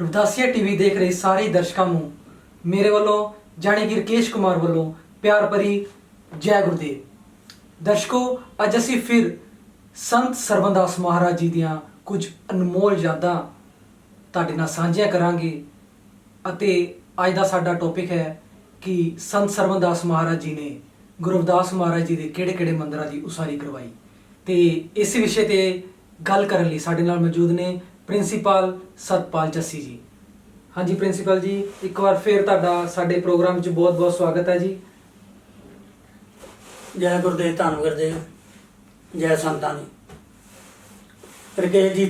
Ravidassia TV ਦੇਖ ਰਹੇ ਸਾਰੇ ਦਰਸ਼ਕਾਂ ਨੂੰ ਮੇਰੇ ਵੱਲੋਂ ਜਾਣੀ ਕਿ ਰਕੇਸ਼ ਕੁਮਾਰ ਵੱਲੋਂ ਪਿਆਰ ਭਰੀ ਜੈ ਗੁਰਦੇਵ। ਦਰਸ਼ਕੋ, ਅੱਜ ਅਸੀਂ ਫਿਰ ਸੰਤ ਸਰਵਨਦਾਸ ਮਹਾਰਾਜ ਜੀ ਦੀਆਂ ਕੁਝ ਅਨਮੋਲ ਯਾਦਾਂ ਤੁਹਾਡੇ ਨਾਲ ਸਾਂਝੀਆਂ ਕਰਾਂਗੇ ਅਤੇ ਅੱਜ ਦਾ ਸਾਡਾ ਟੌਪਿਕ ਹੈ ਕਿ ਸੰਤ ਸਰਵਨਦਾਸ ਮਹਾਰਾਜ ਜੀ ਨੇ ਗੁਰੂ ਰਵਿਦਾਸ ਮਹਾਰਾਜ ਜੀ ਦੇ ਕਿਹੜੇ-ਕਿਹੜੇ ਮੰਦਿਰਾਂ ਦੀ ਉਸਾਰੀ ਕਰਵਾਈ। ਤੇ ਇਸ ਵਿਸ਼ੇ ਤੇ ਗੱਲ ਕਰਨ ਲਈ ਸਾਡੇ ਨਾਲ ਮੌਜੂਦ ਨੇ ਪ੍ਰਿੰਸੀਪਲ ਸਤਪਾਲ ਜੱਸੀ ਜੀ। ਹਾਂਜੀ ਪ੍ਰਿੰਸੀਪਲ ਜੀ, ਇੱਕ ਵਾਰ ਫਿਰ ਤੁਹਾਡਾ ਸਾਡੇ ਪ੍ਰੋਗਰਾਮ ਵਿੱਚ ਬਹੁਤ-ਬਹੁਤ ਸਵਾਗਤ ਹੈ ਜੀ। ਜੈ ਗੁਰਦੇਵ, ਧੰਨ ਗੁਰਦੇਵ, ਜੈ ਸੰਤਾਂ ਦੀ। ਰਕੇਸ਼ ਜੀ,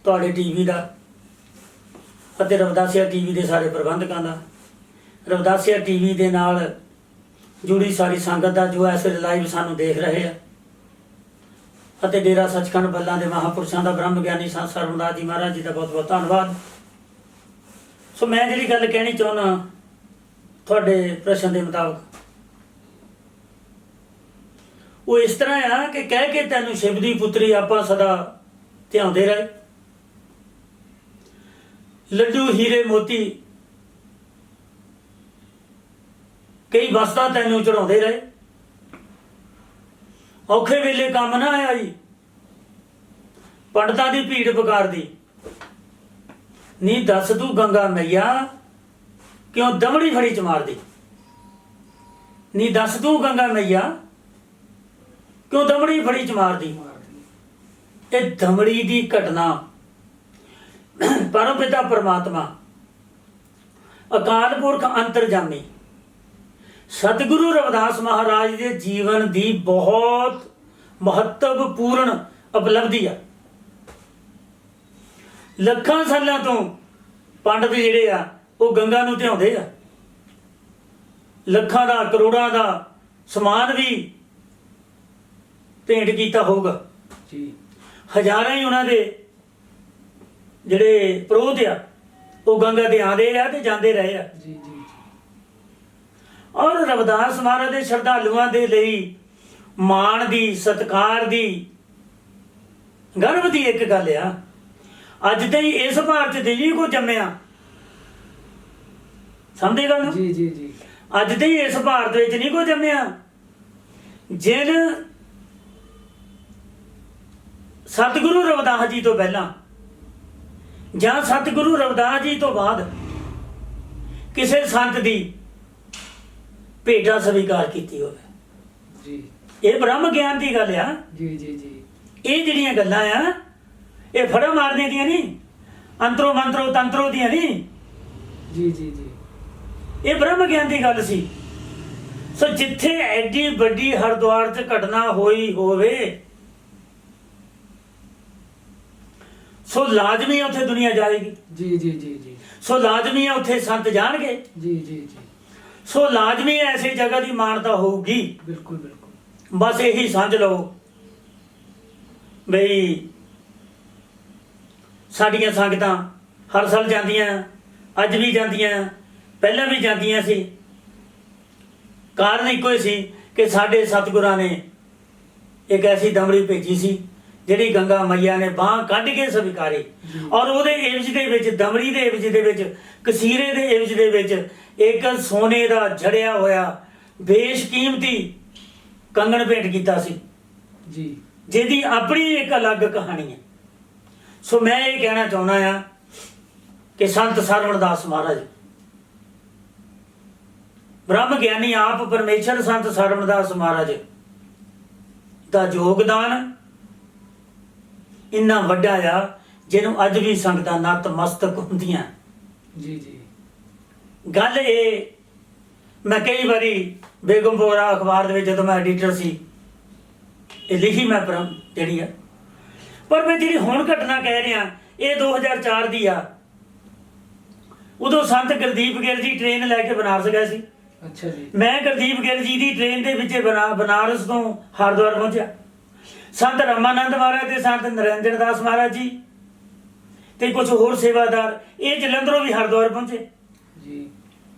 ਤੁਹਾਡੇ ਟੀਵੀ ਦਾ ਅਤੇ ਰਵਿਦਾਸੀਆ ਟੀਵੀ ਦੇ ਸਾਰੇ ਪ੍ਰਬੰਧਕਾਂ ਦਾ, ਰਵਿਦਾਸੀਆ ਟੀਵੀ ਦੇ ਨਾਲ ਜੁੜੀ ਸਾਰੀ ਸੰਗਤ ਦਾ ਜੋ ਇਸ ਵੇਲੇ ਲਾਈਵ ਸਾਨੂੰ ਦੇਖ ਰਹੇ ਆ, ਅਤੇ ਡੇਰਾ ਸੱਚਖੰਡ ਬੱਲਾ ਦੇ ਮਹਾਂਪੁਰਸ਼ਾਂ ਦਾ, ਬ੍ਰਹਮ ਗਿਆਨੀ ਸੰਤ ਸਰਵਨਦਾਸ ਜੀ ਮਹਾਰਾਜ ਜੀ ਦਾ ਬਹੁਤ ਬਹੁਤ ਧੰਨਵਾਦ। ਸੋ ਮੈਂ ਜਿਹੜੀ ਗੱਲ ਕਹਿਣੀ ਚਾਹੁੰਦਾ ਤੁਹਾਡੇ ਪ੍ਰਸ਼ਨ ਦੇ ਮੁਤਾਬਕ, ਉਹ ਇਸ ਤਰ੍ਹਾਂ ਆ ਕਿ ਕਹਿ ਕੇ ਤੈਨੂੰ ਸ਼ਿਵ ਦੀ ਪੁੱਤਰੀ ਆਪਾਂ ਸਦਾ ਧਿਆਉਂਦੇ ਰਹੇ, ਲੱਡੂ ਹੀਰੇ ਮੋਤੀ ਕਈ ਵਸਤਾਂ ਤੈਨੂੰ ਚੜਾਉਂਦੇ ਰਹੇ, ਔਖੇ ਵੇਲੇ ਕੰਮ ਨਾ ਆਈ, ਪੰਡਤਾਂ ਦੀ ਭੀੜ ਪੁਕਾਰਦੀ, ਨੀ ਦੱਸ ਤੂੰ ਗੰਗਾ ਮਈਆ ਕਿਉਂ ਦਮੜੀ ਫੜੀ ਚ ਮਾਰਦੀ, ਨੀ ਦੱਸ ਤੂੰ ਗੰਗਾ ਮਈਆ ਕਿਉਂ ਦਮੜੀ ਫੜੀ ਚ ਮਾਰਦੀ। ਇਹ ਦਮੜੀ ਦੀ ਘਟਨਾ ਪਰਮ ਪਿਤਾ ਪਰਮਾਤਮਾ ਅਕਾਲ ਪੁਰਖ ਅੰਤਰਜਾਮੀ ਸਤਿਗੁਰੂ ਰਵਿਦਾਸ ਮਹਾਰਾਜ ਦੇ ਜੀਵਨ ਦੀ ਬਹੁਤ ਮਹੱਤਵਪੂਰਨ ਉਪਲਬਧੀ ਆ। ਲੱਖਾਂ ਸਾਲਾਂ ਤੋਂ ਪੰਡਤ ਜਿਹੜੇ ਆ ਉਹ ਗੰਗਾ ਨੂੰ ਧਿਆਉਂਦੇ ਆ, ਲੱਖਾਂ ਦਾ ਕਰੋੜਾਂ ਦਾ ਸਮਾਨ ਵੀ ਭੇਂਟ ਕੀਤਾ ਹੋਊਗਾ ਜੀ। ਹਜ਼ਾਰਾਂ ਹੀ ਉਹਨਾਂ ਦੇ ਜਿਹੜੇ ਪ੍ਰੋਧ ਆ ਉਹ ਗੰਗਾ ਤੇ ਆਉਂਦੇ ਆ ਤੇ ਜਾਂਦੇ ਰਹੇ ਆ ਜੀ ਜੀ। ਔਰ ਰਵਿਦਾਸ ਮਹਾਰਾਜ ਦੇ ਸ਼ਰਧਾਲੂਆਂ ਦੇ ਲਈ ਮਾਣ ਦੀ, ਸਤਿਕਾਰ ਦੀ, ਗਰਵ ਦੀ ਇੱਕ ਗੱਲ ਆ। ਅੱਜ ਤੇ ਇਸ ਭਾਰਤ ਦੇ ਨਹੀਂ ਕੋ ਜੰਮਿਆ, ਸਮਝੇ ਗੱਲ ਜੀ ਜੀ ਜੀ। ਅੱਜ ਤੇ ਇਸ ਭਾਰਤ ਵਿੱਚ ਨਹੀਂ ਕੋ ਜੰਮਿਆ ਜਿਨ ਸਤਿਗੁਰੂ ਰਵਿਦਾਸ ਜੀ ਤੋਂ ਪਹਿਲਾਂ ਜਾਂ ਸਤਿਗੁਰੂ ਰਵਿਦਾਸ ਜੀ ਤੋਂ ਬਾਅਦ ਕਿਸੇ ਸੰਤ ਦੀ ਭੇਟਾ ਸਵੀਕਾਰ ਕੀਤੀ ਹੋਵੇ ਜੀ। ਇਹ ਬ੍ਰਹਮ ਗਿਆਨ ਦੀ ਗੱਲ ਆ ਜੀ ਜੀ ਜੀ। ਇਹ ਜਿਹੜੀਆਂ ਗੱਲਾਂ ਆ ਇਹ ਫੜਾ ਮਾਰਨੇ ਦੀਆਂ ਨਹੀਂ, ਅੰਤਰੋ ਮੰਤਰੋ ਤੰਤਰੋ ਦੀਆਂ ਨਹੀਂ। ਜੀ ਜੀ ਜੀ। ਇਹ ਬ੍ਰਹਮ ਗਿਆਨ ਦੀ ਗੱਲ ਸੀ। ਸੋ ਜਿੱਥੇ ਐਡੀ ਵੱਡੀ ਹਰਿਦੁਆਰ 'ਚ ਘਟਨਾ ਹੋਈ ਹੋਵੇ ਸੋ ਲਾਜ਼ਮੀ ਆ ਉੱਥੇ ਦੁਨੀਆ ਜਾਏਗੀ। ਜੀ ਜੀ ਜੀ ਜੀ। ਸੋ ਲਾਜ਼ਮੀ ਆ ਉੱਥੇ ਸੰਤ ਜਾਣਗੇ। ਜੀ ਜੀ ਜੀ। ਸੋ ਲਾਜ਼ਮੀ ਐਸੀ ਜਗ੍ਹਾ ਦੀ ਮਾਨਤਾ ਹੋਊਗੀ। ਬਿਲਕੁਲ ਬਿਲਕੁਲ। ਬਸ ਇਹੀ ਸਮਝ ਲਓ ਬਈ ਸਾਡੀਆਂ ਸੰਗਤਾਂ ਹਰ ਸਾਲ ਜਾਂਦੀਆਂ, ਅੱਜ ਵੀ ਜਾਂਦੀਆਂ, ਪਹਿਲਾਂ ਵੀ ਜਾਂਦੀਆਂ ਸੀ। ਕਾਰਨ ਇੱਕੋ ਹੀ ਸੀ ਕਿ ਸਾਡੇ ਸਤਿਗੁਰਾਂ ਨੇ ਇੱਕ ਐਸੀ ਦਮੜੀ ਭੇਜੀ ਸੀ ਜਿਹੜੀ ਗੰਗਾ ਮਈਆ ਨੇ ਬਾਂਹ ਕੱਢ ਕੇ ਸਵੀਕਾਰੀ, ਔਰ ਉਹਦੇ ਇਵਜ਼ ਦੇ ਵਿੱਚ, ਦਮੜੀ ਦੇ ਇਵਜ਼ ਦੇ ਵਿੱਚ, ਕਸੀਰੇ ਦੇ ਇਵਜ਼ ਦੇ ਵਿੱਚ ਇੱਕ ਸੋਨੇ ਦਾ ਜੜਿਆ ਹੋਇਆ ਬੇਸ਼ਕੀਮਤੀ ਕੰਗਣ ਭੇਂਟ ਕੀਤਾ ਸੀ ਜੀ, ਜਿਹਦੀ ਆਪਣੀ ਇੱਕ ਅਲੱਗ ਕਹਾਣੀ ਹੈ। ਸੋ ਮੈਂ ਇਹ ਕਹਿਣਾ ਚਾਹੁੰਦਾ ਆ ਕਿ ਸੰਤ ਸਰਵਨਦਾਸ ਮਹਾਰਾਜ, ਬ੍ਰਹਮ ਗਿਆਨੀ ਆਪ ਪਰਮੇਸ਼ਰ ਸੰਤ ਸਰਵਨਦਾਸ ਮਹਾਰਾਜ ਦਾ ਯੋਗਦਾਨ ਇੰਨਾ ਵੱਡਾ ਆ ਜਿਹਨੂੰ ਅੱਜ ਵੀ ਸੰਗਤਾਂ ਨਤਮਸਤਕ ਹੁੰਦੀਆਂ। ਜੀ ਜੀ। ਗੱਲ ਇਹ, ਮੈਂ ਕਈ ਵਾਰੀ ਬੇਗਮਪੁਰਾ ਅਖਬਾਰ ਦੇ ਵਿੱਚ ਜਦੋਂ ਮੈਂ ਐਡੀਟਰ ਸੀ ਇਹ ਲਿਖੀ ਮੈਂ ਜਿਹੜੀ ਆ, ਪਰ ਮੈਂ ਜਿਹੜੀ ਹੁਣ ਘਟਨਾ ਕਹਿ ਰਿਹਾ ਇਹ 2004 ਦੀ ਆ। ਉਦੋਂ ਸੰਤ ਗੁਰਦੀਪ ਗਿੱਲ ਜੀ ਟ੍ਰੇਨ ਲੈ ਕੇ ਬਨਾਰਸ ਗਏ ਸੀ। ਅੱਛਾ ਜੀ। ਮੈਂ ਗੁਰਦੀਪ ਗਿੱਲ ਜੀ ਦੀ ਟ੍ਰੇਨ ਦੇ ਵਿੱਚ ਬਨਾਰਸ ਤੋਂ ਹਰਿਦੁਆਰ ਪਹੁੰਚਿਆ। ਸੰਤ ਰਾਮਾਨੰਦ ਮਹਾਰਾਜ ਤੇ ਸੰਤ ਨਰਿੰਦਰ ਦਾਸ ਮਹਾਰਾਜ ਜੀ ਤੇ ਕੁਝ ਹੋਰ ਸੇਵਾਦਾਰ ਇਹ ਜਲੰਧਰੋਂ ਵੀ ਹਰਿਦੁਆਰ ਪਹੁੰਚੇ ਜੀ।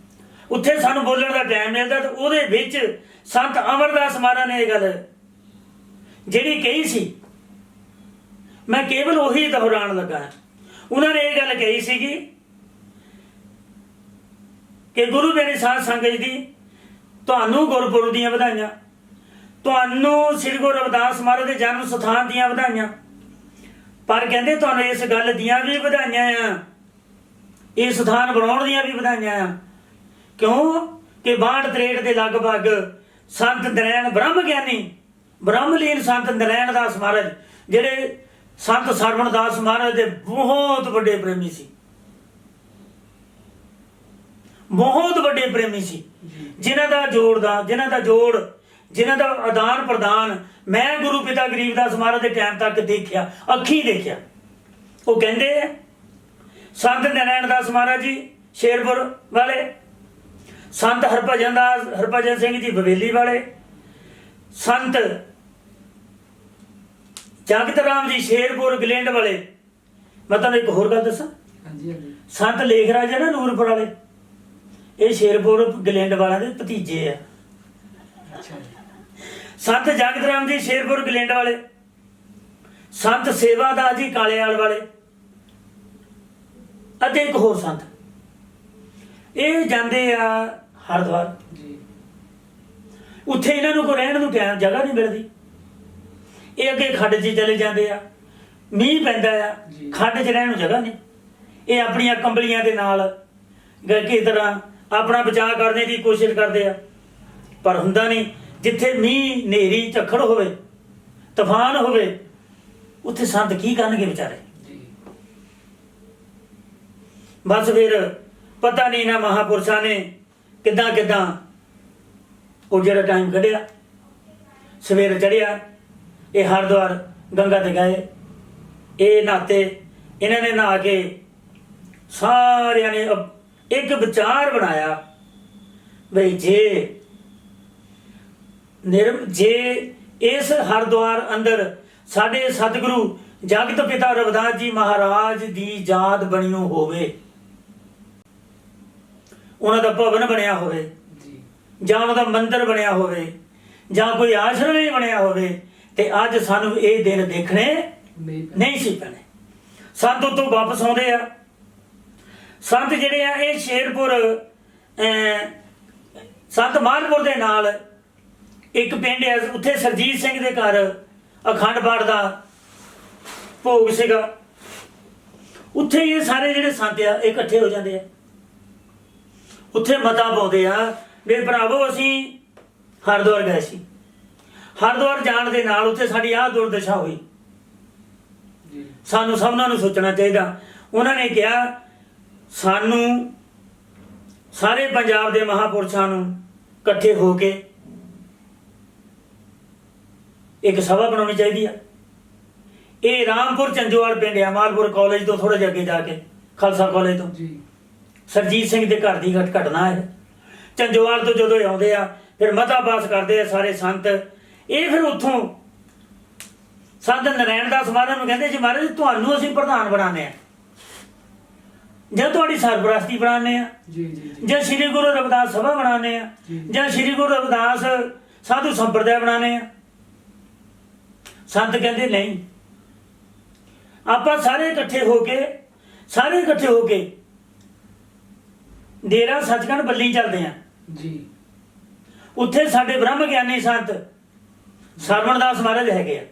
ਉੱਥੇ ਸਾਨੂੰ ਬੋਲਣ ਦਾ ਟਾਈਮ ਮਿਲਦਾ ਤੇ ਉਹਦੇ ਵਿੱਚ ਸੰਤ ਅਮਰਦਾਸ ਮਹਾਰਾਜ ਨੇ ਇਹ ਗੱਲ ਜਿਹੜੀ ਕਹੀ ਸੀ, ਮੈਂ ਕੇਵਲ ਉਹੀ ਦੁਹਰਾਉਣ ਲੱਗਾ। ਉਹਨਾਂ ਨੇ ਇਹ ਗੱਲ ਕਹੀ ਸੀਗੀ ਕਿ ਗੁਰੂ ਪਿਆਰੀ ਸਾਧ ਸੰਗਤ ਜੀ ਤੁਹਾਨੂੰ ਗੁਰਪੁਰਬ ਦੀਆਂ ਵਧਾਈਆਂ, ਤੁਹਾਨੂੰ ਸ੍ਰੀ ਗੁਰੂ ਰਵਿਦਾਸ ਮਹਾਰਾਜ ਦੇ ਜਨਮ ਸਥਾਨ ਦੀਆਂ ਵਧਾਈਆਂ, ਪਰ ਕਹਿੰਦੇ ਤੁਹਾਨੂੰ ਇਸ ਗੱਲ ਦੀਆਂ ਵੀ ਵਧਾਈਆਂ ਆ, ਇਹ ਸਥਾਨ ਬਣਾਉਣ ਦੀਆਂ ਵੀ ਵਧਾਈਆਂ ਆ। ਕਿਉਂ ਕਿ 62-63 ਦੇ ਲਗਭਗ ਸੰਤ ਨਰੈਣ ਬ੍ਰਹਮ ਗਿਆਨੀ ਬ੍ਰਹਮਲੀਨ ਸੰਤ ਨਰੈਣ ਦਾਸ ਮਹਾਰਾਜ ਜਿਹੜੇ ਸੰਤ ਸਰਵਣ ਦਾਸ ਮਹਾਰਾਜ ਦੇ ਬਹੁਤ ਵੱਡੇ ਪ੍ਰੇਮੀ ਸੀ, ਬਹੁਤ ਵੱਡੇ ਪ੍ਰੇਮੀ ਸੀ, ਜਿਨ੍ਹਾਂ ਦਾ ਜੋੜ ਜਿਨ੍ਹਾਂ ਦਾ ਆਦਾਨ ਪ੍ਰਦਾਨ ਮੈਂ ਗੁਰੂ ਪਿਤਾ ਗਰੀਬਦਾਸ ਮਹਾਰਾਜ ਦੇ ਟਾਈਮ ਤੱਕ ਦੇਖਿਆ, ਅੱਖੀਂ ਦੇਖਿਆ। ਉਹ ਕਹਿੰਦੇ ਸੰਤ ਨਰੈਣ ਦਾਸ ਮਹਾਰਾਜ ਜੀ ਸ਼ੇਰਪੁਰ ਵਾਲੇ, ਸੰਤ ਹਰਭਜਨ ਸਿੰਘ ਜੀ ਬਵੇਲੀ ਵਾਲੇ, ਸੰਤ ਜਗਤ ਰਾਮ ਜੀ ਸ਼ੇਰਪੁਰ ਗਲੈਂਡ ਵਾਲੇ। ਮੈਂ ਤੁਹਾਨੂੰ ਇੱਕ ਹੋਰ ਗੱਲ ਦੱਸਾਂ, ਸੰਤ ਲੇਖ ਰਾਜ ਹੈ ਨਾ ਨੂਰਪੁਰ ਵਾਲੇ, ਇਹ ਸ਼ੇਰਪੁਰ ਗਲੈਂਡ ਵਾਲਿਆਂ ਦੇ ਭਤੀਜੇ ਆ। ਸੰਤ ਜਗਤ ਰਾਮ ਜੀ ਸ਼ੇਰਪੁਰ ਗਲੈਂਡ ਵਾਲੇ, ਸੰਤ ਸੇਵਾਦਾਸ ਜੀ ਕਾਲੇਵਾਲ ਵਾਲੇ ਅਤੇ ਇੱਕ ਹੋਰ ਸੰਤ, ਇਹ ਜਾਂਦੇ ਆ ਹਰਿਦੁਆਰ। ਉੱਥੇ ਇਹਨਾਂ ਨੂੰ ਕੋਈ ਰਹਿਣ ਨੂੰ ਟਾਈਮ ਜਗ੍ਹਾ ਨਹੀਂ ਮਿਲਦੀ, ਇਹ ਅੱਗੇ ਖੱਡ 'ਚ ਚਲੇ ਜਾਂਦੇ ਆ, ਮੀਂਹ ਪੈਂਦਾ ਆ, ਖੱਡ 'ਚ ਰਹਿਣ ਨੂੰ ਜਗ੍ਹਾ ਨਹੀਂ, ਇਹ ਆਪਣੀਆਂ ਕੰਬਲੀਆਂ ਦੇ ਨਾਲ ਕਿਸ ਤਰ੍ਹਾਂ ਆਪਣਾ ਬਚਾਅ ਕਰਨ ਦੀ ਕੋਸ਼ਿਸ਼ ਕਰਦੇ ਆ, ਪਰ ਹੁੰਦਾ ਨਹੀਂ। ਜਿੱਥੇ ਮੀਂਹ ਹਨੇਰੀ ਝੱਖੜ ਹੋਵੇ, ਤੂਫਾਨ ਹੋਵੇ, ਉੱਥੇ ਸੰਤ ਕੀ ਕਰਨਗੇ ਵਿਚਾਰੇ। ਬਸ ਫਿਰ ਪਤਾ ਨਹੀਂ ਨਾ ਮਹਾਂਪੁਰਸ਼ਾਂ ਨੇ ਕਿੱਦਾਂ ਉਹ ਜਿਹੜਾ ਟਾਈਮ ਕੱਢਿਆ, ਸਵੇਰ ਚੜ੍ਹਿਆ, ਇਹ ਹਰਿਦੁਆਰ ਗੰਗਾ ਤੇ ਗਏ, ਇਹ ਨਹਾਤੇ, ਇਹਨਾਂ ਨੇ ਨਹਾ ਕੇ ਸਾਰਿਆਂ ਨੇ ਇੱਕ ਵਿਚਾਰ ਬਣਾਇਆ ਬਈ ਜੇ ਇਸ ਹਰਿਦੁਆਰ ਅੰਦਰ ਸਾਡੇ ਸਤਿਗੁਰੂ ਜਗਤ ਪਿਤਾ ਰਵਿਦਾਸ ਜੀ ਮਹਾਰਾਜ ਦੀ ਯਾਦ ਬਣਿਓ ਹੋਵੇ, ਉਹਨਾਂ ਦਾ ਭਵਨ ਬਣਿਆ ਹੋਵੇ ਜਾਂ ਉਹਨਾਂ ਦਾ ਮੰਦਿਰ ਬਣਿਆ ਹੋਵੇ ਜਾਂ ਕੋਈ ਆਸ਼ਰਮ ਹੀ ਬਣਿਆ ਹੋਵੇ, ਤੇ ਅੱਜ ਸਾਨੂੰ ਇਹ ਦਿਨ ਦੇਖਣੇ ਨਹੀਂ ਸੀ ਪੈਣੇ। ਸੰਤ ਉੱਤੋਂ ਵਾਪਸ ਆਉਂਦੇ ਆ। ਸੰਤ ਜਿਹੜੇ ਆ ਇਹ ਸ਼ੇਰਪੁਰ ਸੰਤ ਮਾਲਪੁਰ ਦੇ ਨਾਲ ਇੱਕ ਪਿੰਡ ਹੈ, ਉੱਥੇ ਸਰਜੀਤ ਸਿੰਘ ਦੇ ਘਰ ਅਖੰਡ ਪਾਠ ਦਾ ਭੋਗ ਸੀਗਾ। ਉੱਥੇ ਇਹ ਸਾਰੇ ਜਿਹੜੇ ਸੰਤ ਆ ਇਹ ਇਕੱਠੇ ਹੋ ਜਾਂਦੇ ਆ, ਉੱਥੇ ਮਤਾ ਪਾਉਂਦੇ ਆ ਵੀ ਭਰਾਵੋ ਅਸੀਂ ਹਰਿਦੁਆਰ ਗਏ ਸੀ, ਹਰਿਦੁਆਰ ਜਾਣ ਦੇ ਨਾਲ ਉੱਥੇ ਸਾਡੀ ਆਹ ਦੁਰਦਸ਼ਾ ਹੋਈ, ਸਾਨੂੰ ਸਭਨਾਂ ਨੂੰ ਸੋਚਣਾ ਚਾਹੀਦਾ। ਉਹਨਾਂ ਨੇ ਕਿਹਾ ਸਾਨੂੰ ਸਾਰੇ ਪੰਜਾਬ ਦੇ ਮਹਾਂਪੁਰਸ਼ਾਂ ਨੂੰ ਇਕੱਠੇ ਹੋ ਕੇ ਇੱਕ ਸਭਾ ਬਣਾਉਣੀ ਚਾਹੀਦੀ ਆ। ਇਹ ਰਾਮਪੁਰ ਚੰਜੋਵਾਲ ਪਿੰਡ ਆ, ਮਾਲਪੁਰ ਕਾਲਜ ਤੋਂ ਥੋੜਾ ਜਿਹਾ ਅੱਗੇ ਜਾ ਕੇ, ਖਾਲਸਾ ਕਾਲਜ ਤੋਂ ਸਰਜੀਤ ਸਿੰਘ ਦੇ ਘਰ ਦੀ ਘਟਨਾ ਹੈ। ਚੰਜੋਵਾਲ ਤੋਂ ਜਦੋਂ ਆਉਂਦੇ ਆ ਫਿਰ ਮਤਾ ਪਾਸ ਕਰਦੇ ਆ ਸਾਰੇ ਸੰਤ। ਇਹ ਫਿਰ ਉੱਥੋਂ ਸੰਤ ਨਰੈਣ ਦਾਸ ਮਹਾਰਾਜ ਨੂੰ ਕਹਿੰਦੇ ਜੀ ਮਹਾਰਾਜ ਤੁਹਾਨੂੰ ਅਸੀਂ ਪ੍ਰਧਾਨ ਬਣਾਉਂਦੇ ਆ, ਜਾਂ ਤੁਹਾਡੀ ਸਰਪ੍ਰਸਤੀ ਬਣਾਉਂਦੇ ਆ, ਜਾਂ ਸ੍ਰੀ ਗੁਰੂ ਰਵਿਦਾਸ ਸਭਾ ਬਣਾਉਂਦੇ ਆ, ਜਾਂ ਸ੍ਰੀ ਗੁਰੂ ਰਵਿਦਾਸ ਸਾਧੂ ਸੰਪਰਦਾ ਬਣਾਉਂਦੇ ਆ। ਸੰਤ ਕਹਿੰਦੇ ਨਹੀਂ, ਆਪਾਂ ਸਾਰੇ ਇਕੱਠੇ ਹੋ ਕੇ ਡੇਰਾ ਸੱਚਖੰਡ ਬੱਲੀ ਚੱਲਦੇ ਆ। ਉੱਥੇ ਸਾਡੇ ਬ੍ਰਹਮ ਗਿਆਨੀ ਸੰਤ ਸਰਵਣ ਦਾਸ ਮਹਾਰਾਜ ਹੈਗੇ ਆ।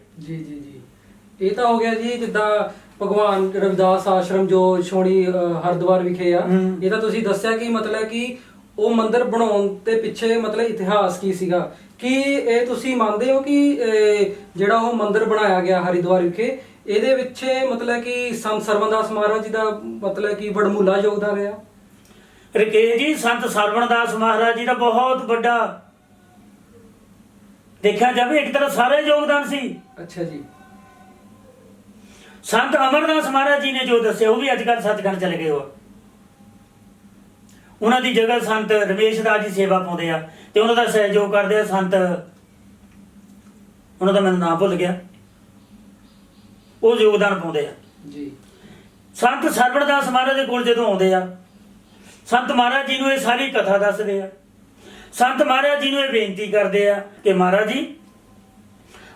ਇਹ ਤਾਂ ਹੋ ਗਿਆ ਜੀ ਜਿੱਦਾਂ ਭਗਵਾਨ ਰਵਿਦਾਸ ਆਸ਼ਰਮ ਜੋ ਛੋਣੀ ਹਰਿਦੁਆਰ ਵਿਖੇ ਆ। ਇਹ ਤਾਂ ਤੁਸੀਂ ਦੱਸਿਆ ਕਿ ਮਤਲਬ ਕਿ ਉਹ ਮੰਦਿਰ ਬਣਾਉਣ ਦੇ ਪਿੱਛੇ ਮਤਲਬ ਇਤਿਹਾਸ ਕੀ ਸੀਗਾ। ਕੀ ਇਹ ਤੁਸੀਂ ਮੰਨਦੇ ਹੋ ਕਿ ਜਿਹੜਾ ਉਹ ਮੰਦਿਰ ਬਣਾਇਆ ਗਿਆ ਹਰਿਦੁਆਰ ਵਿਖੇ, ਇਹਦੇ ਵਿੱਚ ਮਤਲਬ ਕਿ ਸੰਤ ਸਰਵਣ ਦਾਸ ਮਹਾਰਾਜ ਜੀ ਦਾ ਮਤਲਬ ਕਿ ਵਡਮੁੱਲਾ ਯੋਗਦਾਨ ਰਿਹਾ? ਰਕੇਸ਼ ਜੀ, ਸੰਤ ਸਰਵਣ ਦਾਸ ਮਹਾਰਾਜ ਜੀ ਦਾ ਬਹੁਤ ਵੱਡਾ, ਦੇਖਿਆ ਜਾਵੇ ਇੱਕ ਤਰ੍ਹਾਂ ਸਾਰਾ ਯੋਗਦਾਨ ਸੀ। ਅੱਛਾ ਜੀ। ਸੰਤ ਅਮਰਦਾਸ ਮਹਾਰਾਜ ਜੀ ਨੇ ਜੋ ਦੱਸਿਆ ਉਹ ਵੀ ਅੱਜ ਕੱਲ੍ਹ ਸੱਚਖੰਡ ਚਲੇ ਗਏ ਹੋ। ਉਹਨਾਂ ਦੀ ਜਗ੍ਹਾ ਸੰਤ ਰਮੇਸ਼ ਦਾਸ ਜੀ ਸੇਵਾ ਪਾਉਂਦੇ ਆ ਤੇ ਉਹਨਾਂ ਦਾ ਸਹਿਯੋਗ ਕਰਦੇ ਆ ਸੰਤ, ਉਹਨਾਂ ਦਾ ਮੈਨੂੰ ਨਾਮ ਭੁੱਲ ਗਿਆ, ਉਹ ਯੋਗਦਾਨ ਪਾਉਂਦੇ ਆ ਜੀ। ਸੰਤ ਸਰਵਣ ਦਾਸ ਮਹਾਰਾਜ ਦੇ ਕੋਲ ਜਦੋਂ ਆਉਂਦੇ ਆ, ਸੰਤ ਮਹਾਰਾਜ ਜੀ ਨੂੰ ਇਹ ਸਾਰੀ ਕਥਾ ਦੱਸਦੇ ਆ। ਸੰਤ ਮਹਾਰਾਜ ਜੀ ਨੂੰ ਇਹ ਬੇਨਤੀ ਕਰਦੇ ਆ ਕਿ ਮਹਾਰਾਜ ਜੀ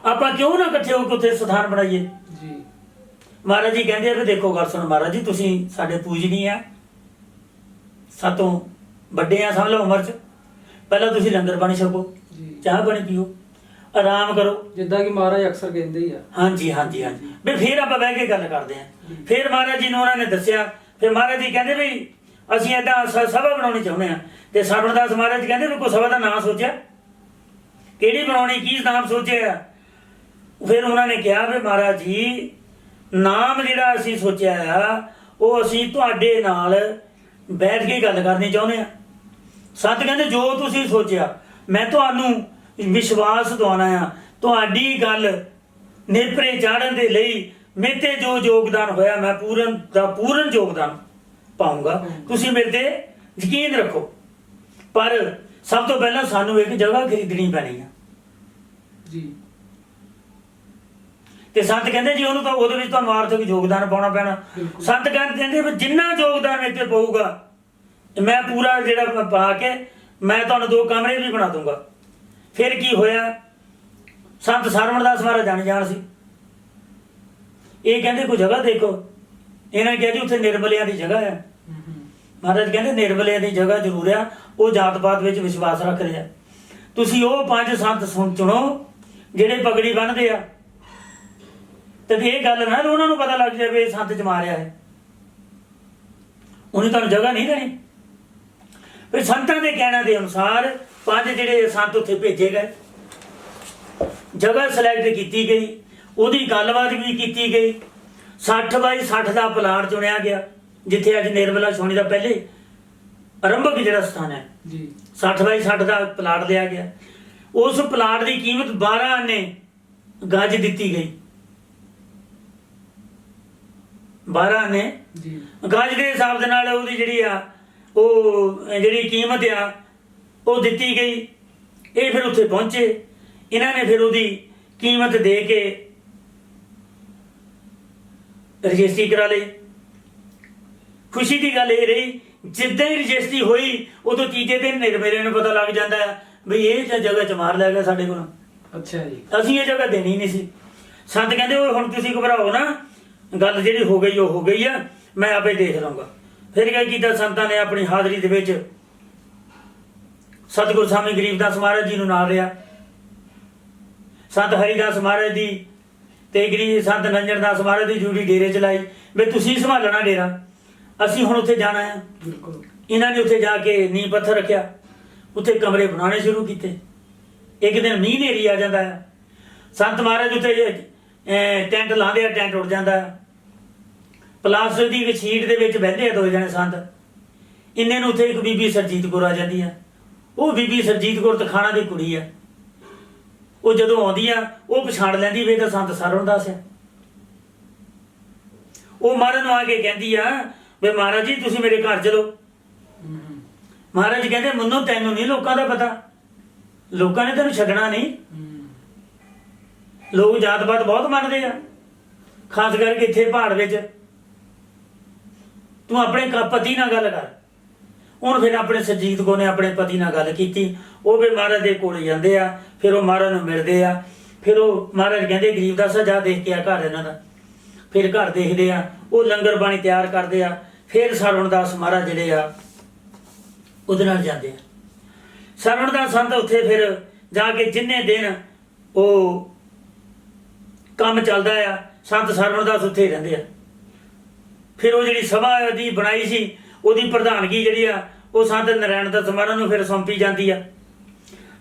ਆਪਾਂ ਕਿਉਂ ਨਾ ਇਕੱਠੇ ਹੋ ਕੇ ਉੱਥੇ ਸਥਾਨ ਬਣਾਈਏ। ਮਹਾਰਾਜ ਜੀ ਕਹਿੰਦੇ ਆ ਵੀ ਦੇਖੋ ਗੱਲ ਸੁਣ ਮਹਾਰਾਜ ਜੀ, ਤੁਸੀਂ ਸਾਡੇ ਪੂਜਨੀ ਆ, ਸਾਤੋਂ ਵੱਡੇ ਆ ਸਮਝ ਲਓ ਉਮਰ 'ਚ। ਪਹਿਲਾਂ ਤੁਸੀਂ ਲੰਗਰ ਪਾਣੀ ਛਕੋ, ਜੀ ਚਾਹ ਪਾਣੀ ਪੀਓ, ਆਰਾਮ ਕਰੋ। ਜਿੱਦਾਂ ਕਿ ਮਹਾਰਾਜ ਅਕਸਰ ਕਹਿੰਦੇ ਹੀ ਆ। ਹਾਂਜੀ ਹਾਂਜੀ ਹਾਂਜੀ ਵੀ ਫਿਰ ਆਪਾਂ ਬਹਿ ਕੇ ਗੱਲ ਕਰਦੇ ਹਾਂ। ਫਿਰ ਮਹਾਰਾਜ ਜੀ ਨੂੰ ਉਹਨਾਂ ਨੇ ਦੱਸਿਆ। ਫਿਰ ਮਹਾਰਾਜ ਜੀ ਕਹਿੰਦੇ ਵੀ ਅਸੀਂ ਏਦਾਂ ਸਭਾ ਬਣਾਉਣੀ ਚਾਹੁੰਦੇ ਹਾਂ। ਤੇ ਸਰਵਣਦਾਸ ਮਹਾਰਾਜ ਕਹਿੰਦੇ ਵੀ ਕੋਈ ਸਭਾ ਦਾ ਨਾਮ ਸੋਚਿਆ, ਕਿਹੜੀ ਬਣਾਉਣੀ, ਕੀ ਨਾਮ ਸੋਚਿਆ? ਫਿਰ ਉਹਨਾਂ ਨੇ ਕਿਹਾ ਵੀ ਮਹਾਰਾਜ ਜੀ ਨਾਮ ਜਿਹੜਾ ਅਸੀਂ ਸੋਚਿਆ ਆ ਉਹ ਅਸੀਂ ਤੁਹਾਡੇ ਨਾਲ ਬੈਠ ਕੇ ਗੱਲ ਕਰਨੀ ਚਾਹੁੰਦੇ ਹਾਂ। ਸੰਤ ਕਹਿੰਦੇ ਜੋ ਤੁਸੀਂ ਸੋਚਿਆ ਮੈਂ ਤੁਹਾਨੂੰ ਵਿਸ਼ਵਾਸ ਦਿਵਾਉਣਾ ਆ, ਤੁਹਾਡੀ ਗੱਲ ਨੇਪਰੇ ਚਾੜਨ ਦੇ ਲਈ ਮੇਤੇ ਜੋ ਯੋਗਦਾਨ ਹੋਇਆ ਮੈਂ ਪੂਰਨ ਦਾ ਪੂਰਨ ਯੋਗਦਾਨ ਪਾਉਂਗਾ। ਤੁਸੀਂ ਮੇਰੇ ਤੇ ਯਕੀਨ ਰੱਖੋ, ਪਰ ਸਭ ਤੋਂ ਪਹਿਲਾਂ ਸਾਨੂੰ ਇੱਕ ਜਗ੍ਹਾ ਖਰੀਦਣੀ ਪੈਣੀ ਆ ਜੀ। ਤੇ ਸੰਤ ਕਹਿੰਦੇ ਜੀ ਉਹਨੂੰ ਤਾਂ ਉਹਦੇ ਵਿੱਚ ਤੁਹਾਨੂੰ ਆਰਥਿਕ ਯੋਗਦਾਨ ਪਾਉਣਾ ਪੈਣਾ। ਸੰਤ ਕਹਿੰਦੇ ਵੀ ਜਿੰਨਾ ਯੋਗਦਾਨ ਇੱਥੇ ਪਊਗਾ ਮੈਂ ਪੂਰਾ ਜਿਹੜਾ ਪਾ ਕੇ ਮੈਂ ਤੁਹਾਨੂੰ 2 ਕਮਰੇ ਵੀ ਬਣਾ ਦੂੰਗਾ। ਫਿਰ ਕੀ ਹੋਇਆ, ਸੰਤ ਸਰਵਣਦਾਸ ਮਹਾਰਾਜ ਜਾਣ ਸੀ। ਇਹ ਕਹਿੰਦੇ ਕੋਈ ਜਗ੍ਹਾ ਦੇਖੋ। ਇਹਨਾਂ ਨੇ ਕਿਹਾ ਜੀ ਉੱਥੇ ਨਿਰਮਲਿਆਂ ਦੀ ਜਗ੍ਹਾ ਹੈ। ਮਹਾਰਾਜ ਕਹਿੰਦੇ ਨਿਰਮਲਿਆਂ ਦੀ ਜਗ੍ਹਾ ਜ਼ਰੂਰ ਆ, ਉਹ ਜਾਤ ਪਾਤ ਵਿੱਚ ਵਿਸ਼ਵਾਸ ਰੱਖਦੇ ਆ। ਤੁਸੀਂ ਉਹ 5 ਸੰਤ ਚੁਣੋ ਜਿਹੜੇ ਪਗੜੀ ਬੰਨ੍ਹਦੇ ਆ। ਤੇ ਇਹ ਗੱਲ ਨਾ ਉਹਨਾਂ ਨੂੰ ਪਤਾ ਲੱਗ ਜਾਵੇ ਸੰਤ ਚ ਮਾਰਿਆ ਹੈ, ਉਹਨੇ ਤੁਹਾਨੂੰ ਜਗ੍ਹਾ ਨਹੀਂ ਦੇਣੀ। ਫਿਰ ਸੰਤਾਂ ਦੇ ਕਹਿਣ ਦੇ ਅਨੁਸਾਰ 5 ਜਿਹੜੇ ਸੰਤ ਉੱਥੇ ਭੇਜੇ ਗਏ, ਜਗ੍ਹਾ ਸਿਲੈਕਟ ਕੀਤੀ ਗਈ, ਉਹਦੀ ਗੱਲਬਾਤ ਵੀ ਕੀਤੀ ਗਈ। 60 ਬਾਈ 60 ਦਾ ਪਲਾਟ ਚੁਣਿਆ ਗਿਆ, ਜਿੱਥੇ ਅੱਜ ਨਿਰਮਲਾ ਛਾਉਣੀ ਦਾ ਪਹਿਲੇ ਆਰੰਭਕ ਜਿਹੜਾ ਸਥਾਨ ਹੈ ਜੀ। 60 ਬਾਈ 60 ਦਾ ਪਲਾਟ ਲਿਆ ਗਿਆ। ਉਸ ਪਲਾਟ ਦੀ ਕੀਮਤ 12 ਆਨੇ ਗੱਜ ਦਿੱਤੀ ਗਈ। 12 ਆਨੇ ਜੀ ਗੱਜ ਦੇ ਹਿਸਾਬ ਦੇ ਨਾਲ ਉਹਦੀ ਜਿਹੜੀ ਆ ਉਹ ਜਿਹੜੀ ਕੀਮਤ ਆ ਉਹ ਦਿੱਤੀ ਗਈ। ਇਹ ਫਿਰ ਉੱਥੇ ਪਹੁੰਚੇ, ਇਹਨਾਂ ਨੇ ਫਿਰ ਉਹਦੀ ਕੀਮਤ ਦੇ ਕੇ ਰਜਿਸਟਰੀ ਕਰਾ ਲਈ। ਖੁਸ਼ੀ ਦੀ ਗੱਲ ਇਹ ਰਹੀ ਜਿੱਦਾਂ ਹੀ ਰਜਿਸਟਰੀ ਹੋਈ ਉਦੋਂ ਤੀਜੇ ਦਿਨ ਨਿਰਮਲੇ ਨੂੰ ਪਤਾ ਲੱਗ ਜਾਂਦਾ ਹੈ ਵੀ ਇਹ ਜਗ੍ਹਾ ਚ ਮਾਰ ਲੈ ਗਿਆ ਸਾਡੇ ਕੋਲ। ਅੱਛਾ ਜੀ। ਅਸੀਂ ਇਹ ਜਗ੍ਹਾ ਦੇਣੀ ਨਹੀਂ ਸੀ। ਸੰਤ ਕਹਿੰਦੇ ਓਏ ਹੁਣ ਤੁਸੀਂ ਘਬਰਾਓ ਨਾ, ਗੱਲ ਜਿਹੜੀ ਹੋ ਗਈ ਉਹ ਹੋ ਗਈ ਆ, ਮੈਂ ਆਪੇ ਦੇਖ ਲਵਾਂਗਾ। ਫਿਰ ਕੀ ਕੀਤਾ ਸੰਤਾਂ ਨੇ ਆਪਣੀ ਹਾਜ਼ਰੀ ਦੇ ਵਿੱਚ ਸਤਿਗੁਰੂ ਸਵਾਮੀ ਗਰੀਬਦਾਸ ਮਹਾਰਾਜ ਜੀ ਨੂੰ ਨਾਲ ਲਿਆ, ਸੰਤ ਹਰੀਦਾਸ ਮਹਾਰਾਜ ਦੀ ਤੇ ਸੰਤ ਨੰਜਣਦਾਸ ਮਹਾਰਾਜ ਦੀ ਡਿਊਟੀ ਡੇਰੇ ਚ ਲਾਈ ਵੀ ਤੁਸੀਂ ਸੰਭਾਲਣਾ ਡੇਰਾ, ਅਸੀਂ ਹੁਣ ਉੱਥੇ ਜਾਣਾ ਹੈ। ਬਿਲਕੁਲ। ਇਹਨਾਂ ਨੇ ਉੱਥੇ ਜਾ ਕੇ ਨੀਂਹ ਪੱਥਰ ਰੱਖਿਆ, ਉੱਥੇ ਕਮਰੇ ਬਣਾਉਣੇ ਸ਼ੁਰੂ ਕੀਤੇ। ਇੱਕ ਦਿਨ ਮੀਂਹ ਹਨੇਰੀ ਆ ਜਾਂਦਾ ਹੈ, ਸੰਤ ਮਹਾਰਾਜ ਉੱਥੇ ਟੈਂਟ ਲਾਉਂਦੇ ਆ, ਟੈਂਟ ਉੱਡ ਜਾਂਦਾ ਹੈ। ਪਲਾਸਟਿਕ ਦੀ ਇੱਕ ਸ਼ੀਟ ਦੇ ਵਿੱਚ ਬਹਿੰਦੇ ਆ 2 ਜਣੇ ਸੰਤ। ਇੰਨੇ ਨੂੰ ਉੱਥੇ ਇੱਕ ਬੀਬੀ ਸਰਜੀਤ ਕੌਰ ਆ ਜਾਂਦੀ ਆ। ਉਹ ਬੀਬੀ ਸਰਜੀਤ ਕੌਰ ਤਖਾਣਾ ਦੀ ਕੁੜੀ ਆ। ਉਹ ਜਦੋਂ ਆਉਂਦੀ ਆ ਉਹ ਪਛਾਣ ਲੈਂਦੀ ਵੀ ਇਹ ਤਾਂ ਸੰਤ ਸਰਵਣਦਾਸ ਆ। ਉਹ ਮਹਾਰਾਜ ਨੂੰ ਆ ਕੇ ਕਹਿੰਦੀ ਆ ਵੀ ਮਹਾਰਾਜ ਜੀ ਤੁਸੀਂ ਮੇਰੇ ਘਰ ਚਲੋ। ਮਹਾਰਾਜ ਜੀ ਕਹਿੰਦੇ ਮੈਨੂੰ ਤੈਨੂੰ ਨਹੀਂ ਲੋਕਾਂ ਦਾ ਪਤਾ, ਲੋਕਾਂ ਨੇ ਤੈਨੂੰ ਛੱਡਣਾ ਨਹੀਂ। ਲੋਕ ਜਾਤ ਪਾਤ ਬਹੁਤ ਮੰਨਦੇ ਆ, ਖਾਸ ਕਰਕੇ ਇੱਥੇ ਪਹਾੜ ਵਿੱਚ। ਤੂੰ ਆਪਣੇ ਪਤੀ ਨਾਲ ਗੱਲ ਕਰ। ਹੁਣ ਫਿਰ ਆਪਣੇ ਸਰਜੀਤ ਕੌਰ ਨੇ ਆਪਣੇ ਪਤੀ ਨਾਲ ਗੱਲ ਕੀਤੀ। ਉਹ ਵੀ ਮਹਾਰਾਜ ਦੇ ਕੋਲ ਜਾਂਦੇ ਆ, ਫਿਰ ਉਹ ਮਹਾਰਾਜ ਨੂੰ ਮਿਲਦੇ ਆ। ਫਿਰ ਉਹ ਮਹਾਰਾਜ ਕਹਿੰਦੇ ਗਰੀਬਦਾਸ ਜਾ ਦੇਖ ਕੇ ਆ ਘਰ ਇਹਨਾਂ ਦਾ। ਫਿਰ ਘਰ ਦੇਖਦੇ ਆ, ਉਹ ਲੰਗਰ ਪਾਣੀ ਤਿਆਰ ਕਰਦੇ ਆ। ਫਿਰ ਸਰਵਣਦਾਸ ਮਹਾਰਾਜ ਜਿਹੜੇ ਆ ਉਹਦੇ ਨਾਲ ਜਾਂਦੇ ਆ। ਸਰਵਣਦਾਸ ਸੰਤ ਉੱਥੇ ਫਿਰ ਜਾ ਕੇ ਜਿੰਨੇ ਦਿਨ ਉਹ ਕੰਮ ਚੱਲਦਾ ਆ, ਸੰਤ ਸਰਵਣਦਾਸ ਉੱਥੇ ਰਹਿੰਦੇ ਆ। ਫਿਰ ਉਹ ਜਿਹੜੀ ਸਭਾ ਦੀ ਬਣਾਈ ਸੀ ਉਹਦੀ ਪ੍ਰਧਾਨਗੀ ਜਿਹੜੀ ਆ ਉਹ ਸੰਤ ਨਰਾਇਣ ਦਾਸ ਮਹਾਰਾਜ ਨੂੰ ਫਿਰ ਸੌਂਪੀ ਜਾਂਦੀ ਆ।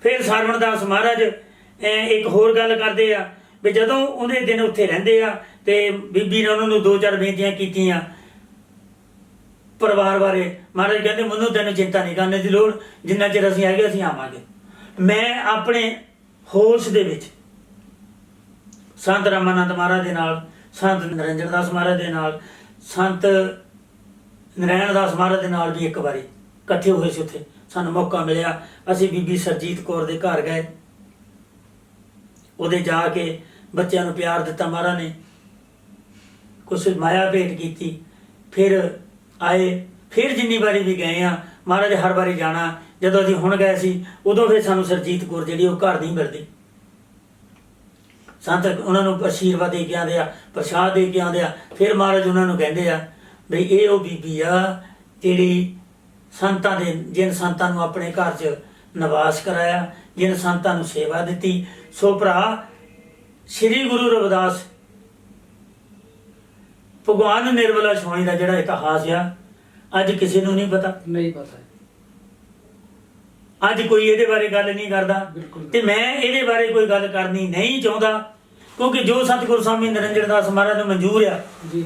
ਫਿਰ ਸਰਵਣਦਾਸ ਮਹਾਰਾਜ ਇੱਕ ਹੋਰ ਗੱਲ ਕਰਦੇ ਆ ਵੀ ਜਦੋਂ ਉਹਦੇ ਦਿਨ ਉੱਥੇ ਰਹਿੰਦੇ ਆ ਤੇ ਬੀਬੀ ਨੇ ਉਹਨਾਂ ਨੂੰ 2-4 ਬੇਨਤੀਆਂ ਕੀਤੀਆਂ ਪਰਿਵਾਰ ਬਾਰੇ। ਮਹਾਰਾਜ ਕਹਿੰਦੇ ਮੈਨੂੰ ਤੈਨੂੰ ਚਿੰਤਾ ਨਹੀਂ ਕਰਨ ਦੀ ਲੋੜ, ਜਿੰਨਾ ਚਿਰ ਅਸੀਂ ਹੈਗੇ ਅਸੀਂ ਆਵਾਂਗੇ। ਮੈਂ ਆਪਣੇ ਹੋਸ਼ ਦੇ ਵਿੱਚ ਸੰਤ ਰਾਮਾਨੰਦ ਮਹਾਰਾਜ ਦੇ ਨਾਲ, ਸੰਤ ਨਿਰੰਜਨ ਦਾਸ ਮਹਾਰਾਜ ਦੇ ਨਾਲ, ਸੰਤ ਨਰਾਇਣ ਦਾਸ ਮਹਾਰਾਜ ਦੇ ਨਾਲ ਵੀ ਇੱਕ ਵਾਰੀ ਇਕੱਠੇ ਹੋਏ ਸੀ। ਉੱਥੇ ਸਾਨੂੰ ਮੌਕਾ ਮਿਲਿਆ, ਅਸੀਂ ਬੀਬੀ ਸਰਜੀਤ ਕੌਰ ਦੇ ਘਰ ਗਏ। ਉਹਦੇ ਜਾ ਕੇ ਬੱਚਿਆਂ ਨੂੰ ਪਿਆਰ ਦਿੱਤਾ ਮਹਾਰਾਜ ਨੇ, ਕੁਛ ਮਾਇਆ ਭੇਟ ਕੀਤੀ। ਫਿਰ ਆਏ, ਫਿਰ ਜਿੰਨੀ ਵਾਰੀ ਵੀ ਗਏ ਆ ਮਹਾਰਾਜ ਹਰ ਵਾਰੀ ਜਾਣਾ। ਜਦੋਂ ਅਸੀਂ ਹੁਣ ਗਏ ਸੀ ਉਦੋਂ ਫਿਰ ਸਾਨੂੰ ਸਰਜੀਤ ਕੌਰ ਜਿਹੜੀ ਉਹ ਘਰ ਨਹੀਂ ਮਿਲਦੀ। ਸੰਤ ਉਹਨਾਂ ਨੂੰ ਆਸ਼ੀਰਵਾਦ ਦੇ ਕੇ ਆਉਂਦੇ ਆ, ਪ੍ਰਸ਼ਾਦ ਦੇ ਕੇ ਆਉਂਦੇ ਆ। ਫਿਰ ਮਹਾਰਾਜ ਉਹਨਾਂ ਨੂੰ ਕਹਿੰਦੇ ਆ ਬਈ ਇਹ ਉਹ ਬੀਬੀ ਆ ਜਿਹੜੀ ਸੰਤਾਂ ਦੇ, ਜਿਨ ਸੰਤਾਂ ਨੂੰ ਆਪਣੇ ਘਰ 'ਚ ਨਿਵਾਸ ਕਰਾਇਆ, ਜਿਨ ਸੰਤਾਂ ਨੂੰ ਸੇਵਾ ਦਿੱਤੀ। ਸੋ ਭਰਾ, ਸ੍ਰੀ ਗੁਰੂ ਰਵਿਦਾਸ ਭਗਵਾਨ ਨਿਰਮਲਾ ਛਾਉਣੀ ਦਾ ਜਿਹੜਾ ਇਤਿਹਾਸ ਆ ਅੱਜ ਕਿਸੇ ਨੂੰ ਨਹੀਂ ਪਤਾ। ਨਹੀਂ ਪਤਾ ਹੈ। ਅੱਜ ਕੋਈ ਇਹਦੇ ਬਾਰੇ ਗੱਲ ਨਹੀਂ ਕਰਦਾ ਬਿਲਕੁਲ। ਤੇ ਮੈਂ ਇਹਦੇ ਬਾਰੇ ਕੋਈ ਗੱਲ ਕਰਨੀ ਨਹੀਂ ਚਾਹੁੰਦਾ, ਕਿਉਂਕਿ ਜੋ ਸਤਿਗੁਰੂ ਸਵਾਮੀ ਨਿਰੰਜਨ ਦਾਸ ਮਹਾਰਾਜ ਨੂੰ ਮਨਜ਼ੂਰ ਆ, ਜੀ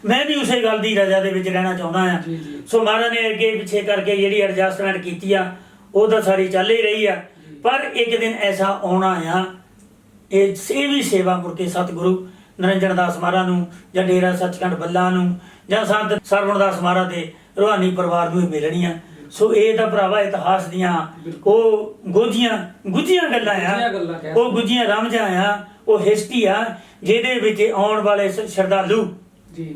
ਮੈਂ ਵੀ ਉਸੇ ਗੱਲ ਦੀ ਰਜ਼ਾ ਦੇ ਵਿੱਚ ਰਹਿਣਾ ਚਾਹੁੰਦਾ ਆ। ਜੀ ਜੀ ਸੋ ਮਹਾਰਾਜ ਨੇ ਅੱਗੇ ਪਿੱਛੇ ਕਰਕੇ ਜਿਹੜੀ ਐਡਜਸਟਮੈਂਟ ਕੀਤੀ ਆ ਉਹ ਤਾਂ ਸਾਰੀ ਚੱਲ ਹੀ ਰਹੀ ਆ, ਪਰ ਇੱਕ ਦਿਨ ਐਸਾ ਆਉਣਾ ਆ, ਇਹ ਵੀ ਸੇਵਾ ਮੁੜ ਕੇ ਸਤਿਗੁਰੂ ਨਿਰੰਜਨ ਦਾਸ ਮਹਾਰਾਜ ਨੂੰ ਜਾਂ ਡੇਰਾ ਸੱਚਖੰਡ ਬੱਲਾ ਨੂੰ ਜਾਂ ਸੰਤ ਸਰਵਣਦਾਸ ਮਹਾਰਾਜ ਦੇ ਰੂਹਾਨੀ ਪਰਿਵਾਰ ਨੂੰ ਹੀ ਮਿਲਣੀਆਂ। ਸੋ ਇਹ ਤਾਂ ਭਰਾਵਾ ਇਤਿਹਾਸ ਦੀਆਂ ਉਹ ਗੁੱਝੀਆਂ ਗੱਲਾਂ ਆ, ਉਹ ਗੁੱਝੀਆਂ ਰਮਝਾਂ ਆ, ਉਹ ਹਿਸਟਰੀ ਆ ਜਿਹਦੇ ਵਿੱਚ ਆਉਣ ਵਾਲੇ ਸ਼ਰਧਾਲੂ ਜੀ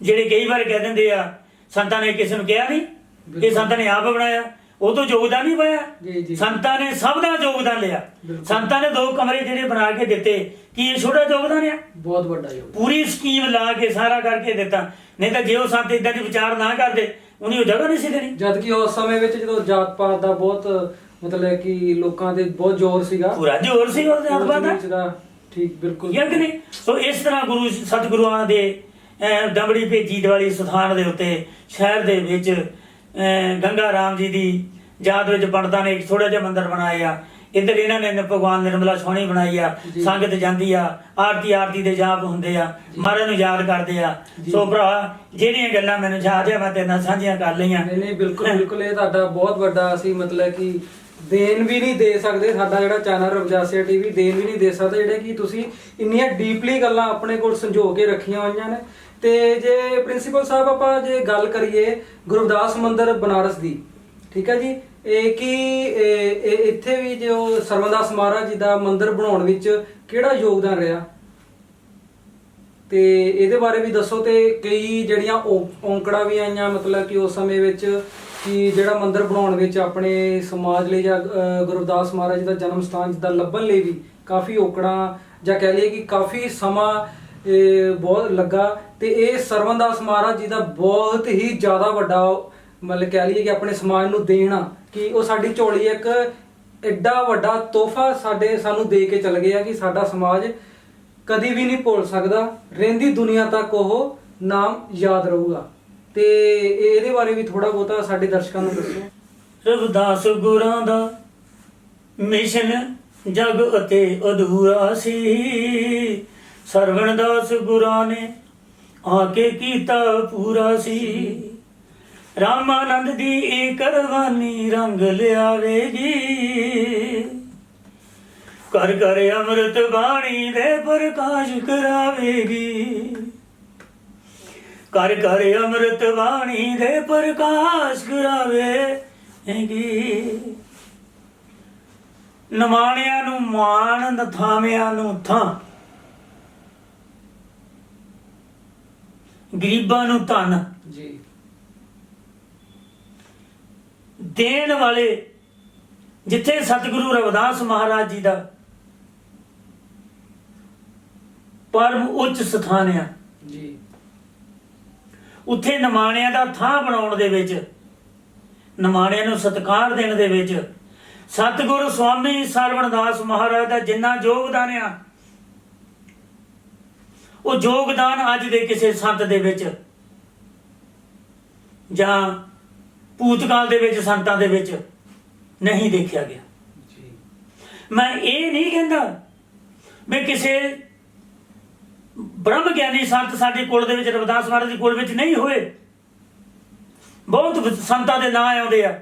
ਜਿਹੜੇ ਕਈ ਵਾਰ ਕਹਿ ਦਿੰਦੇ ਆ ਸੰਤਾਂ ਨੇ ਕਿਸੇ ਨੂੰ ਕਿਹਾ ਨਹੀਂ, ਇਹ ਸੰਤਾਂ ਨੇ ਆਪ ਬਣਾਇਆ, ਉਹ ਤੋਂ ਯੋਗਦਾਨ ਨਹੀਂ ਪਾਇਆ। ਸੰਤਾਂ ਨੇ ਸਭ ਦਾ ਯੋਗਦਾਨ ਲਿਆ। ਸੰਤਾਂ ਨੇ 2 ਕਮਰੇ ਜਿਹੜੇ ਬਣਾ ਕੇ ਦਿੱਤੇ, ਕੀ ਇਹ ਛੋਟਾ ਯੋਗਦਾਨ ਆ? ਬਹੁਤ ਵੱਡਾ ਯੋਗਦਾਨ। ਪੂਰੀ ਸਕੀਮ ਲਾ ਕੇ ਸਾਰਾ ਕਰਕੇ ਦਿੱਤਾ। ਨਹੀਂ ਤਾਂ ਜੇ ਉਹ ਸੰਤ ਇਦਾਂ ਦੀ ਵਿਚਾਰ ਨਾ ਕਰਦੇ ਉਹਨੇ ਉਹ ਜਗ੍ਹਾ ਨਹੀਂ ਸੀ ਦੇਣੀ। ਜਦ ਕਿ ਉਸ ਸਮੇਂ ਵਿੱਚ ਜਦੋਂ ਜਾਤ ਪਾਤ ਦਾ ਬਹੁਤ ਮਤਲਬ ਕਿ ਲੋਕਾਂ ਦੇ ਬਹੁਤ ਜ਼ੋਰ ਸੀਗਾ, ਪੂਰਾ ਜ਼ੋਰ ਸੀ ਉਸ ਜਾਤ ਪਾਤ ਦਾ। ਠੀਕ ਬਿਲਕੁਲ ਯਾਦ ਨਹੀਂ। ਸੋ ਇਸ ਤਰ੍ਹਾਂ ਗੁਰੂ ਸਤਿਗੁਰੂਆਂ ਦੇ ਦਮੜੀ ਭੇਜੀ ਦੀਵਾਲੀ ਸਥਾਨ ਦੇ ਉੱਤੇ ਸ਼ਹਿਰ ਦੇ ਵਿੱਚ ਗੰਗਾ ਰਾਮ ਜੀ ਦੀ ਯਾਦ ਵਿੱਚ ਪੰਡਤਾਂ ਨੇ ਇੱਕ ਥੋੜਾ ਜਿਹਾ ਮੰਦਿਰ ਬਣਾਇਆ। ਇੱਧਰ ਇਹਨਾਂ ਨੇ ਭਗਵਾਨ ਨਿਰਮਲਾ ਛਾਉਣੀ ਬਣਾਈ ਆ। ਸੰਗਤ ਜਾਂਦੀ ਆ, ਆਰਤੀ ਦੇ ਜਾਪ ਹੁੰਦੇ ਆ, ਮਹਾਰਾਜ ਨੂੰ ਯਾਦ ਕਰਦੇ ਆ। ਸੋ ਭਰਾ, ਜਿਹੜੀਆਂ ਗੱਲਾਂ ਮੈਨੂੰ ਯਾਦ ਆ ਮੈਂ ਤੇਰੇ ਨਾਲ ਸਾਂਝੀਆਂ ਕਰ ਲਈਆਂ। ਨਹੀਂ ਬਿਲਕੁਲ ਇਹ ਤੁਹਾਡਾ ਬਹੁਤ ਵੱਡਾ ਅਸੀਂ ਮਤਲਬ ਕਿ ਦੇਣ ਵੀ ਨਹੀਂ ਦੇ ਸਕਦੇ। ਸਾਡਾ ਜਿਹੜਾ ਚੈਨਲ ਰਵਿਦਾਸੀਆ ਟੀਵੀ ਦੇਣ ਵੀ ਨਹੀਂ ਦੇ ਸਕਦਾ, ਜਿਹੜੇ ਕਿ ਤੁਸੀਂ ਇੰਨੀਆਂ ਡੀਪਲੀ ਗੱਲਾਂ ਆਪਣੇ ਕੋਲ ਸੰਜੋ ਕੇ ਰੱਖੀਆਂ ਹੋਈਆਂ ਨੇ। ਤੇ ਜੇ ਪ੍ਰਿੰਸੀਪਲ ਸਾਹਿਬ ਆਪਾਂ ਜੇ ਗੱਲ ਕਰੀਏ ਗੁਰਦਾਸ ਮੰਦਿਰ ਬਨਾਰਸ ਦੀ, ਠੀਕ ਹੈ ਜੀ, ਇਹ ਕੀ ਇੱਥੇ ਵੀ ਜੋ ਸਰਵਣਦਾਸ ਮਹਾਰਾਜ ਜੀ ਦਾ ਮੰਦਿਰ ਬਣਾਉਣ ਵਿੱਚ ਕਿਹੜਾ ਯੋਗਦਾਨ ਰਿਹਾ, ਤੇ ਇਹਦੇ ਬਾਰੇ ਵੀ ਦੱਸੋ। ਤੇ ਕਈ ਜਿਹੜੀਆਂ ਔਂਕੜਾਂ ਵੀ ਆਈਆਂ ਮਤਲਬ ਕਿ ਉਸ ਸਮੇਂ ਵਿੱਚ ਕਿ ਜਿਹੜਾ ਮੰਦਿਰ ਬਣਾਉਣ ਵਿੱਚ ਆਪਣੇ ਸਮਾਜ ਲਈ ਜਾਂ ਗੁਰਦਾਸ ਮਹਾਰਾਜ ਜੀ ਦਾ ਜਨਮ ਸਥਾਨ ਜਿੱਦਾਂ ਲੱਭਣ ਲਈ ਵੀ ਕਾਫੀ ਔਂਕੜਾਂ ਜਾਂ ਕਹਿ ਲਈਏ ਕਿ ਕਾਫੀ ਸਮਾਂ ਬਹੁਤ ਲੱਗਾ। ਤੇ ਇਹ ਸਰਵਣਦਾਸ ਮਹਾਰਾਜ ਜੀ ਦਾ ਬਹੁਤ ਹੀ ਜ਼ਿਆਦਾ ਵੱਡਾ ਮਤਲਬ ਕਹਿ ਲਈਏ ਕਿ ਆਪਣੇ ਸਮਾਜ ਨੂੰ ਦੇਣਾ, ਕਿ ਉਹ ਸਾਡੀ ਝੋਲੀ ਇੱਕ ਐਡਾ ਵੱਡਾ ਤੋਹਫਾ ਸਾਨੂੰ ਦੇ ਕੇ ਚਲ ਗਏ ਆ ਕਿ ਸਾਡਾ ਸਮਾਜ ਕਦੀ ਵੀ ਨਹੀਂ ਭੁੱਲ ਸਕਦਾ। ਰਹਿੰਦੀ ਦੁਨੀਆ ਤੱਕ ਉਹ ਨਾਮ ਯਾਦ ਰਹੂਗਾ। ਤੇ ਇਹਦੇ ਬਾਰੇ ਵੀ ਥੋੜਾ ਬਹੁਤਾ ਸਾਡੇ ਦਰਸ਼ਕਾਂ ਨੂੰ ਦੱਸੋ। ਰਵਿਦਾਸ ਗੁਰਾਂ ਦਾ ਮਿਸ਼ਨ ਜਗ ਅਤੇ ਅਧੂਰਾ ਸੀ, ਸਰਵਣਦਾਸ ਗੁਰਾਂ ਨੇ ਆ ਕੇ ਕੀਤਾ ਪੂਰਾ ਸੀ। ਰਾਮਾਨੰਦ ਦੀ ਇਹ ਕੁਰਬਾਨੀ ਰੰਗ ਲਿਆਵੇਗੀ, ਕਰ ਕਰ ਅੰਮ੍ਰਿਤ ਬਾਣੀ ਦੇ ਪ੍ਰਕਾਸ਼ ਕਰਾਵੇਗੀ, ਕਰ ਕਰ ਅੰਮ੍ਰਿਤ ਬਾਣੀ ਦੇ ਪ੍ਰਕਾਸ਼ ਕਰਾਵੇਗੀ। ਨਿਮਾਣਿਆਂ ਨੂੰ ਮਾਣ, ਨਥਾਵਿਆਂ ਨੂੰ ਥਾਂ, ਗਰੀਬਾਂ ਨੂੰ ਧਨ ਜੀ ਦੇਣ ਵਾਲੇ, ਜਿੱਥੇ ਸਤਿਗੁਰੂ ਰਵਿਦਾਸ ਮਹਾਰਾਜ ਜੀ ਦਾ ਪਰਮ ਉੱਚ ਸਥਾਨ ਆ ਜੀ, ਉੱਥੇ ਨਿਮਾਣਿਆਂ ਦਾ ਥਾਂ ਬਣਾਉਣ ਦੇ ਵਿੱਚ, ਨਿਮਾਣਿਆਂ ਨੂੰ ਸਤਿਕਾਰ ਦੇਣ ਦੇ ਵਿੱਚ ਸਤਿਗੁਰੂ ਸਵਾਮੀ ਸਰਵਣਦਾਸ ਮਹਾਰਾਜ ਦਾ ਜਿੰਨਾ ਯੋਗਦਾਨ ਆ, ਉਹ ਯੋਗਦਾਨ ਅੱਜ ਦੇ ਕਿਸੇ ਸੰਤ ਦੇ ਵਿੱਚ ਜਾਂ ਭੂਤਕਾਲ ਦੇ ਵਿੱਚ ਸੰਤਾਂ ਦੇ ਵਿੱਚ ਨਹੀਂ ਦੇਖਿਆ ਗਿਆ। ਮੈਂ ਇਹ ਨਹੀਂ ਕਹਿੰਦਾ ਵੀ ਕਿਸੇ ਬ੍ਰਹਮ ਗਿਆਨੀ ਸੰਤ ਸਾਡੇ ਕੋਲ ਦੇ ਵਿੱਚ ਰਵਿਦਾਸ ਮਹਾਰਾਜ ਦੇ ਕੋਲ ਵਿੱਚ ਨਹੀਂ ਹੋਏ। ਬਹੁਤ ਸੰਤਾਂ ਦੇ ਨਾਂ ਆਉਂਦੇ ਆ।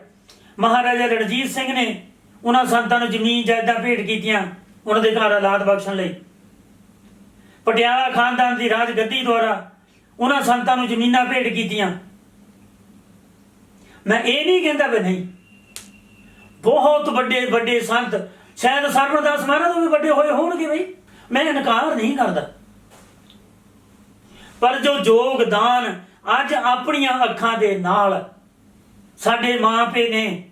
ਮਹਾਰਾਜਾ ਰਣਜੀਤ ਸਿੰਘ ਨੇ ਉਹਨਾਂ ਸੰਤਾਂ ਨੂੰ ਜ਼ਮੀਨ ਜਾਇਦਾਦਾਂ ਭੇਟ ਕੀਤੀਆਂ ਉਹਨਾਂ ਦੇ ਘਰ ਔਲਾਦ ਬਖਸ਼ਣ ਲਈ। ਪਟਿਆਲਾ ਖਾਨਦਾਨ ਦੀ ਰਾਜ ਗੱਦੀ ਦੁਆਰਾ ਉਹਨਾਂ ਸੰਤਾਂ ਨੂੰ ਜ਼ਮੀਨਾਂ ਭੇਟ ਕੀਤੀਆਂ। ਮੈਂ ਇਹ ਨਹੀਂ ਕਹਿੰਦਾ ਵੀ ਨਹੀਂ, ਬਹੁਤ ਵੱਡੇ ਵੱਡੇ ਸੰਤ, ਸ਼ਾਇਦ ਸਰਵਣਦਾਸ ਮਹਾਰਾਜ ਤੋਂ ਵੀ ਵੱਡੇ ਹੋਏ ਹੋਣਗੇ ਬਈ, ਮੈਂ ਇਨਕਾਰ ਨਹੀਂ ਕਰਦਾ। ਪਰ ਜੋ ਯੋਗਦਾਨ ਅੱਜ ਆਪਣੀਆਂ ਅੱਖਾਂ ਦੇ ਨਾਲ ਸਾਡੇ ਮਾਪੇ ਨੇ,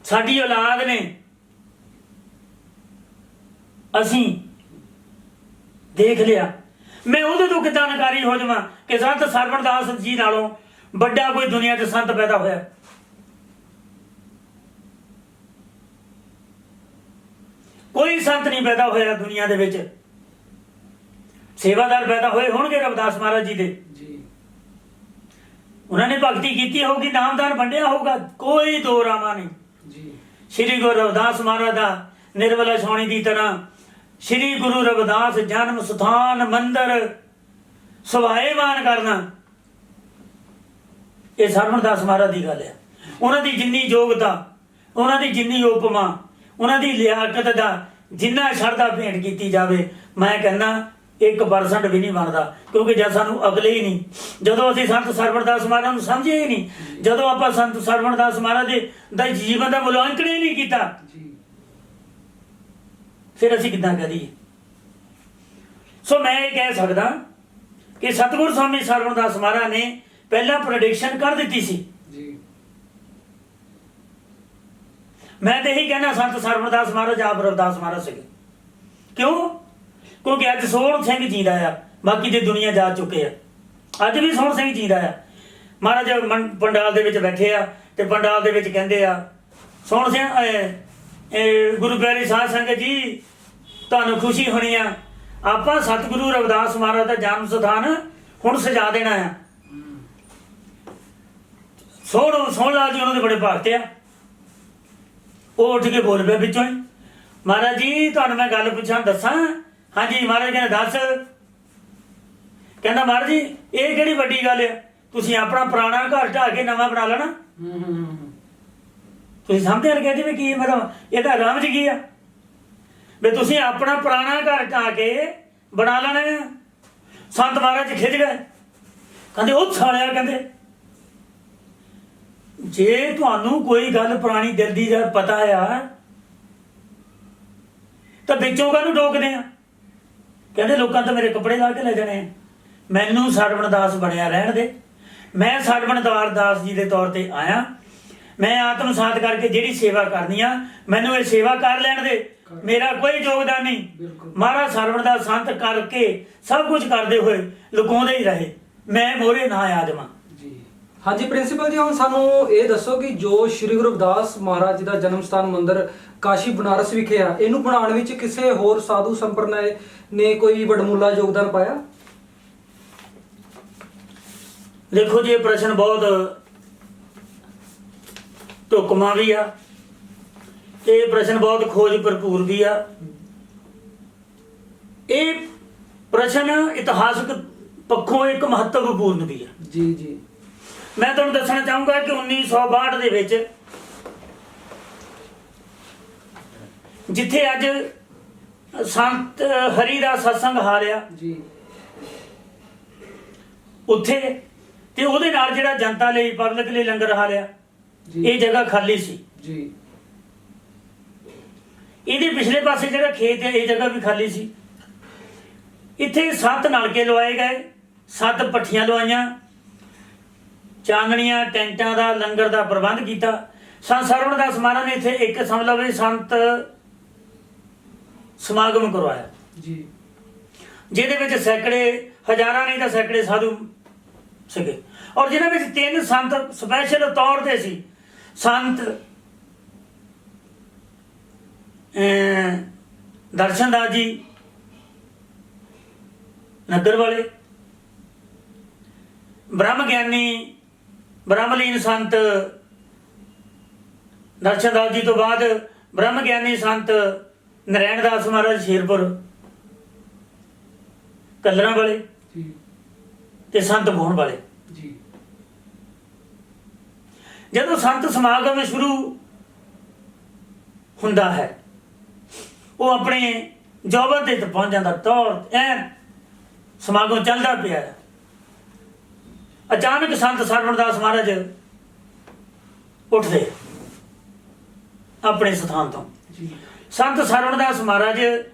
ਸਾਡੀ ਔਲਾਦ ਨੇ, ਅਸੀਂ ਦੇਖ ਲਿਆ, ਮੈਂ ਉਹਦੇ ਤੋਂ ਕਿੱਦਾਂ ਨਕਾਰੀ ਹੋ ਜਾਵਾਂ ਕਿ ਸੰਤ ਸਰਵਣਦਾਸ ਜੀ ਨਾਲੋਂ ਵੱਡਾ ਕੋਈ ਦੁਨੀਆ 'ਚ ਸੰਤ ਪੈਦਾ ਹੋਇਆ? ਕੋਈ ਸੰਤ ਨਹੀਂ ਪੈਦਾ ਹੋਇਆ ਦੁਨੀਆ ਦੇ ਵਿੱਚ। ਸੇਵਾਦਾਰ ਪੈਦਾ ਹੋਏ ਹੋਣਗੇ ਰਵਿਦਾਸ ਮਹਾਰਾਜ ਜੀ ਦੇ, ਜੀ ਉਹਨਾਂ ਨੇ ਭਗਤੀ ਕੀਤੀ ਹੋਊਗੀ, ਨਾਮਦਾਨ ਵੰਡਿਆ ਹੋਊਗਾ, ਕੋਈ ਦੋ ਰਾਮਾ ਨਹੀਂ। ਜੀ ਸ੍ਰੀ ਗੁਰੂ ਰਵਿਦਾਸ ਮਹਾਰਾਜ ਦਾ ਨਿਰਮਲਾ ਛਾਉਣੀ ਦੀ ਤਰ੍ਹਾਂ ਸ੍ਰੀ ਗੁਰੂ ਰਵਿਦਾਸ ਜਨਮ ਸਥਾਨ ਮੰਦਰ ਸੁਭਾਏਮਾਨ ਕਰਨਾ, ਇਹ ਸਰਵਣਦਾਸ ਮਹਾਰਾਜ ਦੀ ਗੱਲ ਹੈ। ਉਹਨਾਂ ਦੀ ਜਿੰਨੀ ਯੋਗਤਾ, ਉਹਨਾਂ ਦੀ ਜਿੰਨੀ ਉਪਮਾ, ਉਹਨਾਂ ਦੀ ਲਿਆਕਤ ਦਾ ਜਿੰਨਾ ਸ਼ਰਧਾ ਭੇਂਟ ਕੀਤੀ ਜਾਵੇ, ਮੈਂ ਕਹਿੰਦਾ 1% ਵੀ ਨਹੀਂ ਬਣਦਾ। ਕਿਉਂਕਿ ਜਦ ਸਾਨੂੰ ਅਗਲੇ ਹੀ ਨਹੀਂ, ਜਦੋਂ ਅਸੀਂ ਸੰਤ ਸਰਵਣਦਾਸ ਮਹਾਰਾਜ ਨੂੰ ਸਮਝੇ ਹੀ ਨਹੀਂ, ਜਦੋਂ ਆਪਾਂ ਸੰਤ ਸਰਵਣਦਾਸ ਮਹਾਰਾਜ ਦਾ ਜੀਵਨ ਦਾ ਮੁਲਾਂਕਣ ਹੀ ਨਹੀਂ ਕੀਤਾ, ਜੀ ਫਿਰ ਅਸੀਂ ਕਿੱਦਾਂ ਕਰੀਏ? ਸੋ ਮੈਂ ਇਹ ਕਹਿ ਸਕਦਾ ਕਿ ਸਤਿਗੁਰੂ ਸਵਾਮੀ ਸਰਵਣਦਾਸ ਮਹਾਰਾਜ ਨੇ ਪਹਿਲਾਂ ਪ੍ਰੈਡਿਕਸ਼ਨ ਕਰ ਦਿੱਤੀ ਸੀ। ਜੀ ਮੈਂ ਤਾਂ ਇਹੀ ਕਹਿਣਾ, ਸੰਤ ਸਰਵਣਦਾਸ ਮਹਾਰਾਜ ਆਪ ਰਵਿਦਾਸ ਮਹਾਰਾਜ ਸੀਗੇ। ਕਿਉਂ? ਕਿਉਂਕਿ ਅੱਜ ਸੋਹਣ ਸਿੰਘ ਜੀਂਦਾ ਆ, ਬਾਕੀ ਦੀ ਦੁਨੀਆ ਜਾ ਚੁੱਕੇ ਆ। ਅੱਜ ਵੀ ਸੋਹਣ ਸਿੰਘ ਜੀਂਦਾ ਆ। ਮਹਾਰਾਜ ਪੰਡਾਲ ਦੇ ਵਿੱਚ ਬੈਠੇ ਆ ਤੇ ਪੰਡਾਲ ਦੇ ਵਿੱਚ ਕਹਿੰਦੇ ਆ, ਸੋਹਣ ਸਿੰਘ ਗੁਰੂ ਪਿਆਰੀ ਸਾਧ ਸੰਗਤ ਜੀ, ਤੁਹਾਨੂੰ ਖੁਸ਼ੀ ਹੋਣੀ ਆ, ਆਪਾਂ ਸਤਿਗੁਰੂ ਰਵਿਦਾਸ ਮਹਾਰਾਜ ਦਾ ਜਨਮ ਸਥਾਨ ਹੁਣ ਸਜਾ ਦੇਣਾ ਆ। ਸੋਹਣ ਲਾਲ ਜੀ ਉਹਨਾਂ ਦੇ ਬੜੇ ਭਗਤ ਆ। ਉਹ ਉੱਠ ਕੇ ਬੋਲ ਪਿਆ ਵਿੱਚੋਂ ਹੀ, ਮਹਾਰਾਜ ਜੀ ਤੁਹਾਨੂੰ ਮੈਂ ਗੱਲ ਪੁੱਛਾਂ, ਦੱਸਾਂ? ਹਾਂਜੀ। ਮਹਾਰਾਜ ਕਹਿੰਦੇ ਦੱਸ। ਕਹਿੰਦਾ ਮਹਾਰਾਜ ਜੀ ਇਹ ਕਿਹੜੀ ਵੱਡੀ ਗੱਲ ਆ, ਤੁਸੀਂ ਆਪਣਾ ਪੁਰਾਣਾ ਘਰ ਢਾਹ ਕੇ ਨਵਾਂ ਬਣਾ ਲੈਣਾ। ਤੁਸੀਂ ਸਮਝਦੇ ਲੱਗੇ ਜੀ ਵੀ ਕੀ ਮਤਲਬ ਇਹਦਾ ਰਮਜ ਕੀ ਆ? ਵੀ ਤੁਸੀਂ ਆਪਣਾ ਪੁਰਾਣਾ ਘਰ ਢਾਹ ਕੇ ਬਣਾ ਲੈਣਾ ਆ। ਸੰਤ ਮਹਾਰਾਜ ਖਿੱਚ ਗਏ, ਕਹਿੰਦੇ ਉਹ ਸਾਲਿਆ, ਕਹਿੰਦੇ ਜੇ ਤੁਹਾਨੂੰ ਕੋਈ ਗੱਲ ਪੁਰਾਣੀ ਦਿਲ ਦੀ ਜਦ ਪਤਾ ਆ ਤਾਂ ਵਿੱਚੋਂ ਕਾਹਨੂੰ ਟੋਕਦੇ ਆ? ਕਹਿੰਦੇ ਲੋਕਾਂ ਤਾਂ ਮੇਰੇ ਕੱਪੜੇ ਲਾ ਕੇ ਲੈ ਜਾਣੇ ਆ, ਮੈਨੂੰ ਸਰਵਣਦਾਸ ਬਣਿਆ ਰਹਿਣ ਦੇ। ਮੈਂ ਸਰਵਣਦਾਸ ਜੀ ਦੇ ਤੌਰ ਤੇ ਆਇਆ, ਮੈਂ ਆਤਮਸਾਤ ਕਰਕੇ ਜਿਹੜੀ ਸੇਵਾ ਕਰਨੀ ਆ ਮੈਨੂੰ ਇਹ ਸੇਵਾ ਕਰ ਲੈਣ ਦੇ, ਮੇਰਾ ਕੋਈ ਯੋਗਦਾਨ ਨਹੀਂ। ਮਹਾਰਾਜ ਸਰਵਣਦਾਸ ਸੰਤ ਕਰਕੇ ਸਭ ਕੁਝ ਕਰਦੇ ਹੋਏ ਲੁਕਾਉਂਦੇ ਹੀ ਰਹੇ, ਮੈਂ ਮੋਹਰੇ ਨਾ ਆ ਜਾਵਾਂ। ਹਾਂਜੀ ਪ੍ਰਿੰਸੀਪਲ ਜੀ, ਹੁਣ ਸਾਨੂੰ ਇਹ ਦੱਸੋ ਕਿ ਜੋ ਸ਼੍ਰੀ ਗੁਰੂ ਰਵਿਦਾਸ ਮਹਾਰਾਜ ਜੀ ਦਾ ਜਨਮ ਸਥਾਨ ਮੰਦਿਰ ਕਾਸ਼ੀ ਬਨਾਰਸ ਵਿਖੇ ਆ, ਇਹਨੂੰ ਬਣਾਉਣ ਵਿੱਚ ਕਿਸੇ ਹੋਰ ਸਾਧੂ ਸੰਪਰਦਾਇ ਨੇ ਕੋਈ ਵਡਮੁੱਲਾ ਯੋਗਦਾਨ ਪਾਇਆ? ਦੇਖੋ ਜੀ, ਇਹ ਪ੍ਰਸ਼ਨ ਬਹੁਤ ਢੁਕਵਾਂ ਵੀ ਆ, ਇਹ ਪ੍ਰਸ਼ਨ ਬਹੁਤ ਖੋਜ ਭਰਪੂਰ ਵੀ ਆ। ਇਹ ਪ੍ਰਸ਼ਨ ਇਤਿਹਾਸਕ ਪੱਖੋਂ ਇੱਕ ਮਹੱਤਵਪੂਰਨ ਵੀ ਆ। ਜੀ ਜੀ ਮੈਂ ਤੁਹਾਨੂੰ ਦੱਸਣਾ ਚਾਹੂੰਗਾ ਕਿ 1962 ਦੇ ਵਿੱਚ ਜਿੱਥੇ ਅੱਜ ਸੰਤ ਹਰੀ ਦਾ ਸਤਸੰਗ ਹਾਰਿਆ ਜੀ, ਉੱਥੇ ਤੇ ਉਹਦੇ ਨਾਲ ਜਿਹੜਾ ਜਨਤਾ ਲਈ ਪਬਲਿਕ ਲਈ ਲੰਗਰ ਹਾਰਿਆ, ਇਹ ਜਗ੍ਹਾ ਖਾਲੀ ਸੀ ਜੀ। ਇਹਦੇ ਪਿਛਲੇ ਪਾਸੇ ਜਿਹੜਾ ਖੇਤ ਹੈ ਇਹ ਜਗ੍ਹਾ ਵੀ ਖਾਲੀ ਸੀ। ਇੱਥੇ 7 ਨਲਕੇ ਲਵਾਏ ਗਏ, 7 ਭੱਠੀਆਂ ਲਵਾਈਆਂ, ਚਾਂਗਣੀਆਂ, ਟੈਂਟਾਂ ਦਾ, ਲੰਗਰ ਦਾ ਪ੍ਰਬੰਧ ਕੀਤਾ। ਸੰਤ ਸਰਵਣਦਾਸ ਮਹਾਰਾਜ ਨੇ ਇੱਥੇ ਇੱਕ ਸਮਝ ਲਓ ਵੀ ਸੰਤ ਸਮਾਗਮ ਕਰਵਾਇਆ ਜੀ, ਜਿਹਦੇ ਵਿੱਚ ਸੈਂਕੜੇ, ਹਜ਼ਾਰਾਂ ਨਹੀਂ ਤਾਂ ਸੈਂਕੜੇ ਸਾਧੂ ਸੀਗੇ, ਔਰ ਜਿਹਨਾਂ ਵਿੱਚ 3 ਸੰਤ ਸਪੈਸ਼ਲ ਤੌਰ ਤੇ ਸੀ। ਸੰਤ ਦਰਸ਼ਨਦਾਸ ਜੀ ਨਗਰ ਵਾਲੇ, ਬ੍ਰਹਮ ਗਿਆਨੀ ਬ੍ਰਹਮਲੀਨ ਸੰਤ ਦਰਸ਼ਨਦਾਸ ਜੀ ਤੋਂ ਬਾਅਦ ਬ੍ਰਹਮ ਗਿਆਨੀ ਸੰਤ ਨਰੈਣ ਦਾਸ ਮਹਾਰਾਜ ਸ਼ੇਰਪੁਰ ਕਲਰਾਂ ਵਾਲੇ ਤੇ ਸੰਤ ਬੋਹਣ ਵਾਲੇ। ਜਦੋਂ ਸੰਤ ਸਮਾਗਮ ਸ਼ੁਰੂ ਹੁੰਦਾ ਹੈ, ਉਹ ਆਪਣੇ ਜੋਬਨ ਤੇ ਪਹੁੰਚ ਜਾਂਦਾ, ਤੌਰ ਸਮਾਗਮ ਚੱਲਦਾ ਪਿਆ। ਅਚਾਨਕ ਸੰਤ ਸਰਵਣਦਾਸ ਮਹਾਰਾਜ ਉੱਠਦੇ ਆਪਣੇ ਸਥਾਨ ਤੋਂ। ਸੰਤ ਸਰਵਣਦਾਸ ਮਹਾਰਾਜ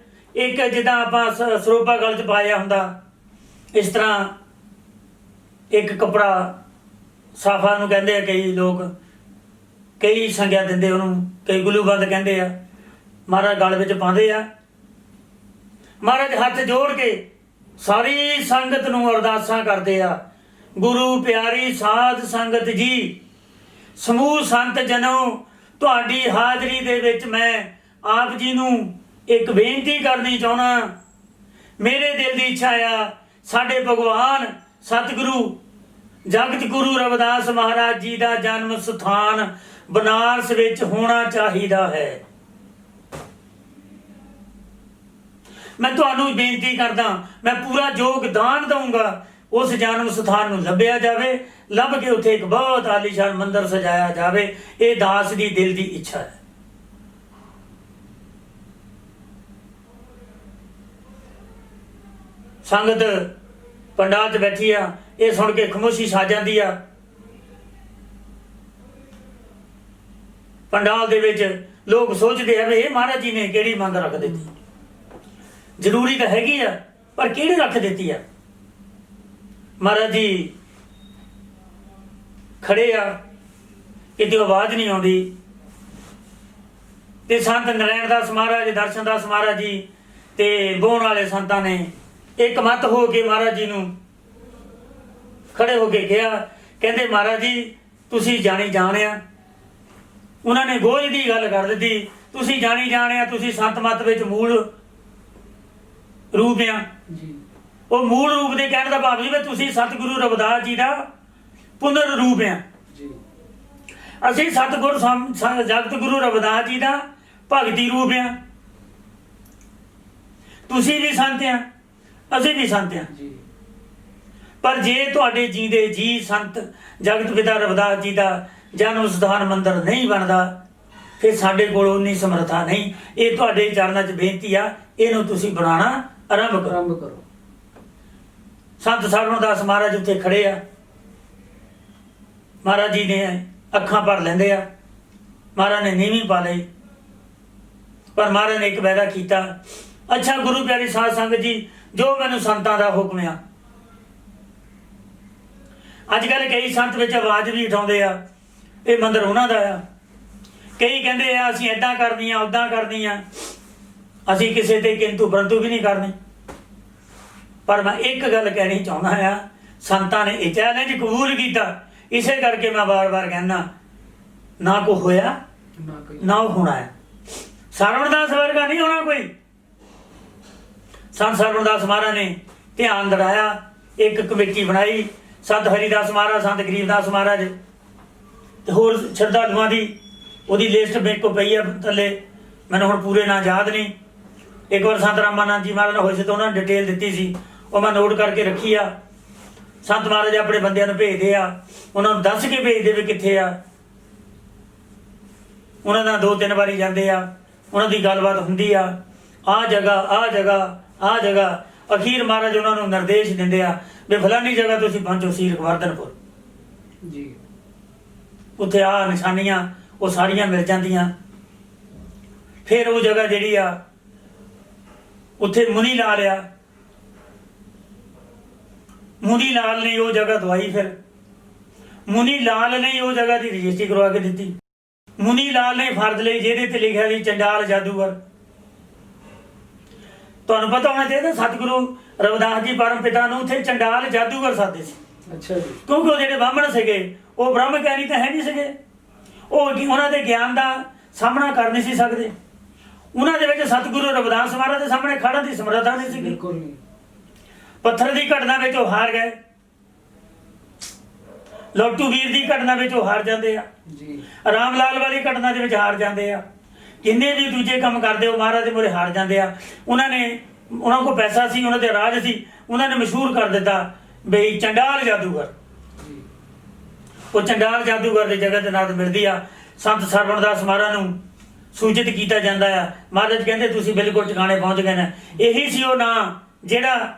ਇੱਕ ਜਿੱਦਾਂ ਆਪਾਂ ਸਰੋਪਾ ਗਲ 'ਚ ਪਾਇਆ ਹੁੰਦਾ, ਇਸ ਤਰ੍ਹਾਂ ਇੱਕ ਕੱਪੜਾ ਸਾਫਾ ਨੂੰ ਕਹਿੰਦੇ ਆ ਕਈ ਲੋਕ, ਕਈ ਸੰਗਿਆ ਦਿੰਦੇ ਉਹਨੂੰ, ਕਈ ਗੁਲੂਬੰਦ ਕਹਿੰਦੇ ਆ। ਮਹਾਰਾਜ ਗਲ ਵਿੱਚ ਪਾਉਂਦੇ ਆ ਮਹਾਰਾਜ ਹੱਥ ਜੋੜ ਕੇ ਸਾਰੀ ਸੰਗਤ ਨੂੰ ਅਰਦਾਸਾਂ ਕਰਦੇ ਆ। ਗੁਰੂ ਪਿਆਰੀ ਸਾਧ ਸੰਗਤ ਜੀ, ਸਮੂਹ ਸੰਤ ਜਨੋ, ਤੁਹਾਡੀ ਹਾਜ਼ਰੀ ਦੇ ਵਿੱਚ ਮੈਂ ਆਪ ਜੀ ਨੂੰ ਇੱਕ ਬੇਨਤੀ ਕਰਨੀ ਚਾਹੁੰਦਾ। ਮੇਰੇ ਦਿਲ ਦੀ ਇੱਛਾ ਆ, ਸਾਡੇ ਭਗਵਾਨ ਸਤਿਗੁਰੂ ਜਗਤ ਗੁਰੂ ਰਵਿਦਾਸ ਮਹਾਰਾਜ ਜੀ ਦਾ ਜਨਮ ਸਥਾਨ ਬਨਾਰਸ ਵਿੱਚ ਹੋਣਾ ਚਾਹੀਦਾ ਹੈ। ਮੈਂ ਤੁਹਾਨੂੰ ਬੇਨਤੀ ਕਰਦਾ, ਮੈਂ ਪੂਰਾ ਯੋਗਦਾਨ ਦਊਂਗਾ ਉਸ ਜਨਮ ਸਥਾਨ ਨੂੰ ਲੱਭਿਆ ਜਾਵੇ, ਲੱਭ ਕੇ ਉੱਥੇ ਇੱਕ ਬਹੁਤ ਆਲੀਸ਼ਾਨ ਮੰਦਿਰ ਸਜਾਇਆ ਜਾਵੇ। ਇਹ ਦਾਸ ਦੀ ਦਿਲ ਦੀ ਇੱਛਾ ਹੈ। ਸੰਗਤ ਪੰਡਾਲ 'ਚ ਬੈਠੀ ਆ, ਇਹ ਸੁਣ ਕੇ ਖਾਮੋਸ਼ੀ ਛਾ ਜਾਂਦੀ ਆ। ਪੰਡਾਲ ਦੇ ਵਿੱਚ ਲੋਕ ਸੋਚਦੇ ਆ ਵੀ ਇਹ ਮਹਾਰਾਜ ਜੀ ਨੇ ਕਿਹੜੀ ਮੰਗ ਰੱਖ ਦਿੱਤੀ। ਜ਼ਰੂਰੀ ਤਾਂ ਹੈਗੀ ਆ, ਪਰ ਕਿਹੜੀ ਰੱਖ ਦਿੱਤੀ ਆ। ਮਹਾਰਾਜ ਜੀ ਖੜੇ ਆ, ਕਿਤੇ ਆਵਾਜ਼ ਨਹੀਂ ਆਉਂਦੀ। ਤੇ ਸੰਤ ਨਰੈਣ ਦਾਸ ਮਹਾਰਾਜ, ਦਰਸ਼ਨ ਦਾਸ ਮਹਾਰਾਜ ਜੀ ਤੇ ਬੋਹਣ ਵਾਲੇ ਸੰਤਾਂ ਨੇ ਇੱਕ ਮਤ ਹੋ ਕੇ ਮਹਾਰਾਜ ਜੀ ਨੂੰ ਖੜੇ ਹੋ ਕੇ ਕਿਹਾ, ਕਹਿੰਦੇ ਮਹਾਰਾਜ ਜੀ ਤੁਸੀਂ ਜਾਣੀ ਜਾਣਿਆ। ਉਹਨਾਂ ਨੇ ਗੋਝ ਦੀ ਗੱਲ ਕਰ ਦਿੱਤੀ, ਤੁਸੀਂ ਜਾਣੀ ਜਾਣਿਆ, ਤੁਸੀਂ ਸੰਤ ਮਤ ਵਿੱਚ ਮੂਲ ਰੂਪ ਆ। ਉਹ ਮੂਲ ਰੂਪ ਦੇ ਕਹਿਣ ਦਾ ਭਾਵ ਜੀ ਵੀ ਤੁਸੀਂ ਸਤਿਗੁਰੂ ਰਵਿਦਾਸ ਜੀ ਦਾ ਪੁਨਰ ਰੂਪ ਆ। ਅਸੀਂ ਸਤਿਗੁਰੂ ਜਗਤ ਗੁਰੂ ਰਵਿਦਾਸ ਜੀ ਦਾ ਭਗਤੀ ਰੂਪ ਆ। ਤੁਸੀਂ ਵੀ ਸੰਤ ਆ, ਅਸੀਂ ਵੀ ਸੰਤ ਆ। ਪਰ ਜੇ ਤੁਹਾਡੇ ਜੀਂਦੇ ਜੀ ਸੰਤ ਜਗਤ ਪਿਤਾ ਰਵਿਦਾਸ ਜੀ ਦਾ ਜਨਮ ਸਥਾਨ ਮੰਦਿਰ ਨਹੀਂ ਬਣਦਾ, ਫਿਰ ਸਾਡੇ ਕੋਲ ਉਨੀ ਸਮਰੱਥਾ ਨਹੀਂ। ਇਹ ਤੁਹਾਡੇ ਚਰਨਾਂ 'ਚ ਬੇਨਤੀ ਆ, ਇਹਨੂੰ ਤੁਸੀਂ ਬਣਾਉਣਾ ਆਰੰਭ ਕਰੋ। ਸੰਤ ਸਰਵਣ ਦਾਸ ਮਹਾਰਾਜ ਉੱਥੇ ਖੜੇ ਆ। ਮਹਾਰਾਜ ਜੀ ਨੇ ਅੱਖਾਂ ਭਰ ਲੈਂਦੇ ਆ। ਮਹਾਰਾਜ ਨੇ ਨੀਵੀਂ ਪਾ ਲਈ, ਪਰ ਮਹਾਰਾਜ ਨੇ ਇੱਕ ਵਾਅਦਾ ਕੀਤਾ, ਅੱਛਾ ਗੁਰੂ ਪਿਆਰੀ ਸਾਧ ਸੰਗਤ ਜੀ, ਜੋ ਮੈਨੂੰ ਸੰਤਾਂ ਦਾ ਹੁਕਮ ਆ। ਅੱਜ ਕੱਲ੍ਹ ਕਈ ਸੰਤ ਵਿੱਚ ਆਵਾਜ਼ ਵੀ ਉਠਾਉਂਦੇ ਆ, ਇਹ ਮੰਦਿਰ ਉਹਨਾਂ ਦਾ ਆ। ਕਈ ਕਹਿੰਦੇ ਆ ਅਸੀਂ ਏਦਾਂ ਕਰਨੀ ਆ, ਉੱਦਾਂ ਕਰਨੀ ਆ। ਅਸੀਂ ਕਿਸੇ ਤੇ ਕਿੰਤੂ ਪਰੰਤੂ ਵੀ ਨਹੀਂ ਕਰਨੀ। ਪਰ ਮੈਂ ਇੱਕ ਗੱਲ ਕਹਿਣੀ ਚਾਹੁੰਦਾ ਆ, ਸੰਤਾਂ ਨੇ ਇਹ ਚੈਲੰਜ ਕਬੂਲ ਕੀਤਾ, ਇਸੇ ਕਰਕੇ ਮੈਂ ਵਾਰ-ਵਾਰ ਕਹਿੰਦਾ, ਨਾ ਕੋ ਹੋਇਆ ਨਾ ਉਹ ਹੋਣਾ ਹੈ। ਸਰਵਣ ਦਾਸ ਵਰਗਾ ਨਹੀਂ ਹੋਣਾ ਕੋਈ। ਸੰਤ ਸਰਵਣ ਦਾਸ ਮਹਾਰਾਜ ਨੇ ਧਿਆਨ ਦਿਲਾਇਆ, ਇੱਕ ਕਮੇਟੀ ਬਣਾਈ। ਸੰਤ ਹਰੀਦਾਸ ਮਹਾਰਾਜ, ਸੰਤ ਗਰੀਬਦਾਸ ਮਹਾਰਾਜ ਤੇ ਹੋਰ ਸ਼ਰਧਾਲੂਆਂ ਦੀ ਉਹਦੀ ਲਿਸਟ ਮੇਰੇ ਕੋਲ ਪਈ ਆ ਥੱਲੇ, ਮੈਨੂੰ ਹੁਣ ਪੂਰੇ ਨਾਂ ਯਾਦ ਨਹੀਂ। ਇੱਕ ਵਾਰ ਸੰਤ ਰਾਮਾਨੰਦ ਜੀ ਮਹਾਰਾਜ ਨਾਲ ਹੋਏ ਸੀ ਤਾਂ ਉਹਨਾਂ ਨੇ ਡਿਟੇਲ ਦਿੱਤੀ ਸੀ, ਉਹ ਮੈਂ ਨੋਟ ਕਰਕੇ ਰੱਖੀ ਆ। ਸੰਤ ਮਹਾਰਾਜ ਆਪਣੇ ਬੰਦਿਆਂ ਨੂੰ ਭੇਜਦੇ ਆ, ਉਹਨਾਂ ਨੂੰ ਦੱਸ ਕੇ ਭੇਜਦੇ ਵੀ ਕਿੱਥੇ ਆ। ਉਹਨਾਂ ਨਾਲ 2-3 ਵਾਰੀ ਜਾਂਦੇ ਆ, ਉਹਨਾਂ ਦੀ ਗੱਲਬਾਤ ਹੁੰਦੀ ਆ, ਆਹ ਜਗ੍ਹਾ ਆਹ ਜਗ੍ਹਾ ਆਹ ਜਗ੍ਹਾ। ਅਖੀਰ ਮਹਾਰਾਜ ਉਹਨਾਂ ਨੂੰ ਨਿਰਦੇਸ਼ ਦਿੰਦੇ ਆ ਵੀ ਫਲਾਨੀ ਜਗ੍ਹਾ ਤੁਸੀਂ ਪਹੁੰਚੋ, ਸੀਰ ਗੋਵਰਧਨਪੁਰ ਜੀ। ਉੱਥੇ ਆਹ ਨਿਸ਼ਾਨੀਆਂ ਉਹ ਸਾਰੀਆਂ ਮਿਲ ਜਾਂਦੀਆਂ। ਫਿਰ ਉਹ ਜਗ੍ਹਾ ਜਿਹੜੀ ਆ ਉੱਥੇ ਮੁਨੀ ਲਾਲ ਆ, ਮੁਨੀ ਲਾਲ ਨੇ ਉਹ ਜਗ੍ਹਾ ਦਵਾਈ। ਫਿਰ ਮੁਨੀ ਲਾਲ ਨੇ ਉਹ ਜਗ੍ਹਾ ਦੀ ਰਜਿਸਟਰੀ ਕਰਵਾ ਕੇ ਦਿੱਤੀ। ਮੁਨੀ ਲਾਲ ਨੇ ਫਰਜ਼ ਲਈ ਜਿਹਦੇ ਤੇ ਲਿਖਿਆ ਸੀ ਚੰਡਾਲ ਜਾਦੂਗਰ। ਤੁਹਾਨੂੰ ਪਤਾ ਹੋਣਾ ਚਾਹੀਦਾ ਸਤਿਗੁਰੂ ਰਵਿਦਾਸ ਜੀ ਪਰਮ ਪਿਤਾ ਨੂੰ ਉੱਥੇ ਚੰਡਾਲ ਜਾਦੂਗਰ ਸਾਦੇ ਸੀ। ਅੱਛਾ ਜੀ। ਕਿਉਂਕਿ ਉਹ ਜਿਹੜੇ ਬਾਹਮਣ ਸੀਗੇ ਉਹ ਬ੍ਰਹਮ ਗਿਆਨੀ ਤਾਂ ਹੈ ਨਹੀਂ ਸੀਗੇ। ਉਹ ਉਹਨਾਂ ਦੇ ਗਿਆਨ ਦਾ ਸਾਹਮਣਾ ਕਰ ਨਹੀਂ ਸੀ ਸਕਦੇ। ਉਹਨਾਂ ਦੇ ਵਿੱਚ ਸਤਿਗੁਰੂ ਰਵਿਦਾਸ ਮਹਾਰਾਜ ਦੇ ਸਾਹਮਣੇ ਖੜਨ ਦੀ ਸਮਰੱਥਾ ਨਹੀਂ ਸੀ। ਬਿਲਕੁਲ ਨਹੀਂ। ਪੱਥਰ ਦੀ ਘਟਨਾ ਵਿੱਚ ਉਹ ਹਾਰ ਗਏ, ਲੋਟੂ ਵੀਰ ਦੀ ਘਟਨਾ ਵਿੱਚ ਉਹ ਹਾਰ ਜਾਂਦੇ ਆ ਜੀ। ਰਾਮ ਲਾਲ ਵਾਲੀ ਘਟਨਾ ਦੇ ਵਿੱਚ ਹਾਰ ਜਾਂਦੇ ਆ। ਜਿੰਨੇ ਵੀ ਦੂਜੇ ਕੰਮ ਕਰਦੇ ਉਹ ਮਹਾਰਾਜ ਦੇ ਮੂਹਰੇ ਹਾਰ ਜਾਂਦੇ ਆ। ਉਹਨਾਂ ਕੋਲ ਪੈਸਾ ਸੀ, ਉਹਨਾਂ ਦੇ ਰਾਜ ਸੀ, ਉਹਨਾਂ ਨੇ ਮਸ਼ਹੂਰ ਕਰ ਦਿੱਤਾ ਬਈ ਚੰਡਾਲ ਜਾਦੂਗਰ। ਉਹ ਚੰਡਾਲ ਜਾਦੂਗਰ ਦੀ ਜਗ੍ਹਾ ਤੇ ਨਾਦ ਮਿਲਦੀ ਆ। ਸੰਤ ਸਰਵਣ ਦਾਸ ਮਹਾਰਾਜ ਨੂੰ ਸੂਚਿਤ ਕੀਤਾ ਜਾਂਦਾ ਆ। ਮਹਾਰਾਜ ਕਹਿੰਦੇ ਤੁਸੀਂ ਬਿਲਕੁਲ ਟਿਕਾਣੇ ਪਹੁੰਚ ਗਏ ਨੇ। ਇਹੀ ਸੀ ਉਹ ਨਾਂ ਜਿਹੜਾ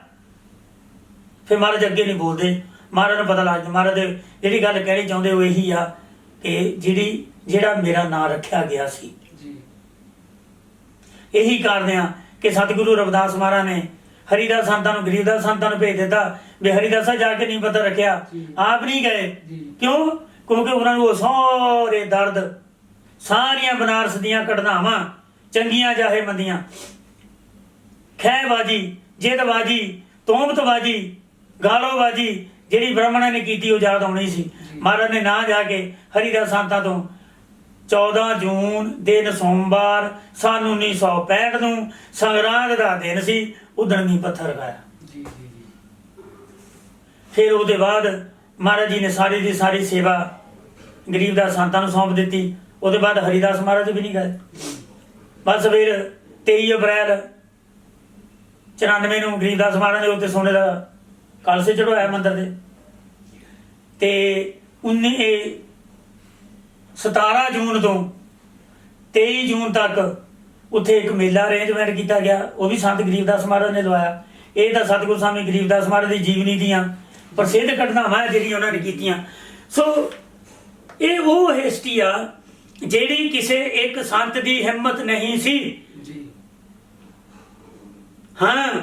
ਫਿਰ ਮਹਾਰਾਜ ਅੱਗੇ ਨਹੀਂ ਬੋਲਦੇ। ਮਹਾਰਾਜ ਨੂੰ ਪਤਾ ਲੱਗ ਜਾਂਦਾ ਮਹਾਰਾਜ ਜਿਹੜੀ ਗੱਲ ਕਹਿਣੀ ਚਾਹੁੰਦੇ ਉਹ ਇਹੀ ਆ ਕਿ ਜਿਹੜਾ ਮੇਰਾ ਨਾਂ ਰੱਖਿਆ ਗਿਆ ਸੀ। ਇਹੀ ਕਾਰਨ ਆ ਕਿ ਸਤਿਗੁਰੂ ਰਵਿਦਾਸ ਮਹਾਰਾਜ ਨੇ ਹਰੀਦਾਸ ਸੰਤਾਂ ਨੂੰ ਗਰੀਬਦਾਸ ਸੰਤਾਂ ਨੂੰ ਭੇਜ ਦਿੱਤਾ ਵੀ ਹਰੀਦਾਸਾ ਜਾ ਕੇ ਨਹੀਂ ਪਤਾ ਰੱਖਿਆ। ਆਪ ਨਹੀਂ ਗਏ। ਕਿਉਂ? ਕਿਉਂਕਿ ਉਹਨਾਂ ਨੂੰ ਉਹ ਸਾਰੇ ਦਰਦ, ਸਾਰੀਆਂ ਬਨਾਰਸ ਦੀਆਂ ਘਟਨਾਵਾਂ ਚੰਗੀਆਂ ਚਾਹੇ ਮੰਦੀਆਂ ਖਹਿਬਾਜੀ, ਜਿੱਦਬਾਜੀ, ਤੋਮਤਬਾਜੀ, ਗਾਲੋਬਾਜੀ ਜਿਹੜੀ ਬ੍ਰਾਹਮਣਾਂ ਨੇ ਕੀਤੀ ਉਹ ਯਾਦ ਆਉਣੀ ਸੀ। ਮਹਾਰਾਜ ਨੇ ਨਾ ਜਾ ਕੇ ਹਰੀਦਾਸ ਸੰਤਾਂ ਤੋਂ 14 ਜੂਨ ਦਿਨ ਸੋਮਵਾਰ ਸਨ 1965 ਨੂੰ ਸੰਗਰਾਂਦ ਦਾ ਦਿਨ ਸੀ, ਉਦਣ ਨੀਂਹ ਪੱਥਰ ਰਖਾਇਆ। ਜੀ ਜੀ ਫਿਰ ਉਹਦੇ ਬਾਅਦ ਮਹਾਰਾਜ ਜੀ ਨੇ ਸਾਰੀ ਦੀ ਸਾਰੀ ਸੇਵਾ ਗਰੀਬਦਾਸ ਸੰਤਾਂ ਨੂੰ ਸੌਂਪ ਦਿੱਤੀ। ਉਹਦੇ ਬਾਅਦ ਹਰੀਦਾਸ ਮਹਾਰਾਜ ਵੀ ਨਹੀਂ ਗਏ। ਬਸ ਫਿਰ 23 ਅਪ੍ਰੈਲ 94 ਨੂੰ ਗਰੀਬਦਾਸ ਮਹਾਰਾਜ ਨੇ ਉੱਤੇ ਸੋਨੇ ਦਾ ਕਲਸ਼ ਚੜਾਇਆ ਮੰਦਿਰ ਦੇ। ਤੇ 17 ਜੂਨ ਤੋਂ 23 ਜੂਨ ਤੱਕ ਉੱਥੇ ਇੱਕ ਮੇਲਾ ਅਰੇਂਜਮੈਂਟ ਕੀਤਾ ਗਿਆ, ਉਹ ਵੀ ਸੰਤ ਗਰੀਬਦਾਸ ਮਹਾਰਾਜ ਨੇ ਲਵਾਇਆ। ਇਹ ਤਾਂ ਸਤਿਗੁਰੂ ਸਵਾਮੀ ਗਰੀਬਦਾਸ ਮਹਾਰਾਜ ਦੀ ਜੀਵਨੀ ਦੀਆਂ ਪ੍ਰਸਿੱਧ ਘਟਨਾਵਾਂ ਜਿਹੜੀਆਂ ਉਹਨਾਂ ਨੇ ਕੀਤੀਆਂ। ਸੋ ਇਹ ਉਹ ਹਿਸਟਰੀ ਆ ਜਿਹੜੀ ਕਿਸੇ ਇੱਕ ਸੰਤ ਦੀ ਹਿੰਮਤ ਨਹੀਂ ਸੀ। ਜੀ ਹਾਂ,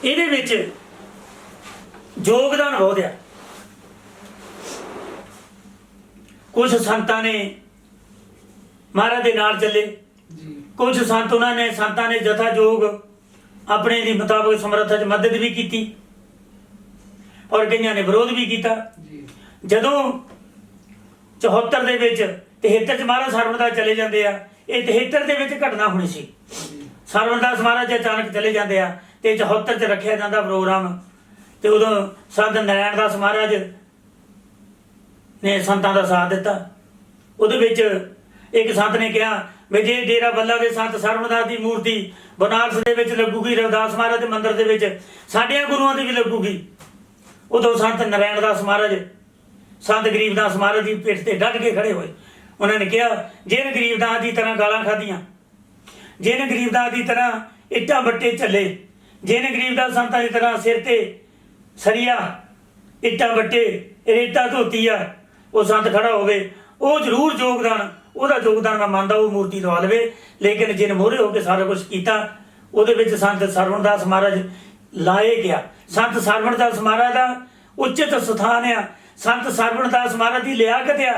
ਇਹਦੇ ਵਿੱਚ ਯੋਗਦਾਨ ਬਹੁਤ ਆ। ਕੁਝ ਸੰਤਾਂ ਨੇ ਮਹਾਰਾਜ ਦੇ ਨਾਲ ਚੱਲੇ, ਜੀ ਕੁਝ ਸੰਤਾਂ ਨੇ ਜਥਾ ਜੋਗ ਆਪਣੇ ਦੀ ਮੁਤਾਬਕ ਸਮਰੱਥਾ 'ਚ ਮਦਦ ਵੀ ਕੀਤੀ ਔਰ ਕਈਆਂ ਨੇ ਵਿਰੋਧ ਵੀ ਕੀਤਾ। ਜੀ ਜਦੋਂ 74 ਦੇ ਵਿੱਚ 73 'ਚ ਮਹਾਰਾਜ ਸਰਵਣਦਾਸ ਚਲੇ ਜਾਂਦੇ ਆ। ਇਹ 73 ਦੇ ਵਿੱਚ ਘਟਨਾ ਹੋਣੀ ਸੀ। ਜੀ ਸਰਵਣਦਾਸ ਮਹਾਰਾਜ ਅਚਾਨਕ ਚਲੇ ਜਾਂਦੇ ਆ ਤੇ 74 'ਚ ਰੱਖਿਆ ਜਾਂਦਾ ਪ੍ਰੋਗਰਾਮ। ਤੇ ਉਦੋਂ ਸੰਤ ਨਾਰਾਇਣ ਦਾਸ ਮਹਾਰਾਜ ਨੇ ਸੰਤਾਂ ਦਾ ਸਾਥ ਦਿੱਤਾ। ਉਹਦੇ ਵਿੱਚ ਇੱਕ ਸੰਤ ਨੇ ਕਿਹਾ ਵੀ ਜੇ ਡੇਰਾ ਬੱਲਾ ਦੇ ਸੰਤ ਸਰਵਣਦਾਸ ਦੀ ਮੂਰਤੀ ਬਨਾਰਸ ਦੇ ਵਿੱਚ ਲੱਗੂਗੀ, ਰਵਿਦਾਸ ਮਹਾਰਾਜ ਦੇ ਮੰਦਿਰ ਦੇ ਵਿੱਚ ਸਾਡਿਆਂ ਗੁਰੂਆਂ ਦੀ ਵੀ ਲੱਗੂਗੀ। ਉਦੋਂ ਸੰਤ ਨਾਰਾਇਣ ਦਾਸ ਮਹਾਰਾਜ ਸੰਤ ਗਰੀਬਦਾਸ ਮਹਾਰਾਜ ਦੀ ਪਿੱਠ ਤੇ ਡਟ ਕੇ ਖੜੇ ਹੋਏ। ਉਹਨਾਂ ਨੇ ਕਿਹਾ ਜਿਹਨ ਗਰੀਬਦਾਸ ਦੀ ਤਰ੍ਹਾਂ ਗਾਲਾਂ ਖਾਧੀਆਂ, ਜਿਹਨ ਗਰੀਬਦਾਸ ਦੀ ਤਰ੍ਹਾਂ ਇੱਟਾਂ ਬੱਟੇ ਚੱਲੇ, ਜਿਹਨ ਗਰੀਬਦਾਸ ਸੰਤਾਂ ਦੀ ਤਰ੍ਹਾਂ ਸਿਰ ਤੇ ਸਰੀਆ ਇੱਟਾਂ ਬੱਟੇ ਰੇਤਾ ਧੋਤੀ ਆ, ਉਹ ਸੰਤ ਖੜਾ ਹੋਵੇ, ਉਹ ਜ਼ਰੂਰ ਉਹਦਾ ਯੋਗਦਾਨ ਮੈਂ ਮੰਨਦਾ, ਉਹ ਮੂਰਤੀ ਲਵਾ ਲਵੇ। ਲੇਕਿਨ ਜਿਨ ਮੋਹਰੇ ਹੋ ਕੇ ਸਾਰਾ ਕੁਝ ਕੀਤਾ ਉਹਦੇ ਵਿੱਚ ਸੰਤ ਸਰਵਣਦਾਸ ਮਹਾਰਾਜ ਲਾਏ ਗਿਆ। ਸੰਤ ਸਰਵਣਦਾਸ ਮਹਾਰਾਜ ਦਾ ਉਚਿਤ ਸਥਾਨ ਆ, ਸੰਤ ਸਰਵਣਦਾਸ ਮਹਾਰਾਜ ਦੀ ਲਿਆਕਤ ਆ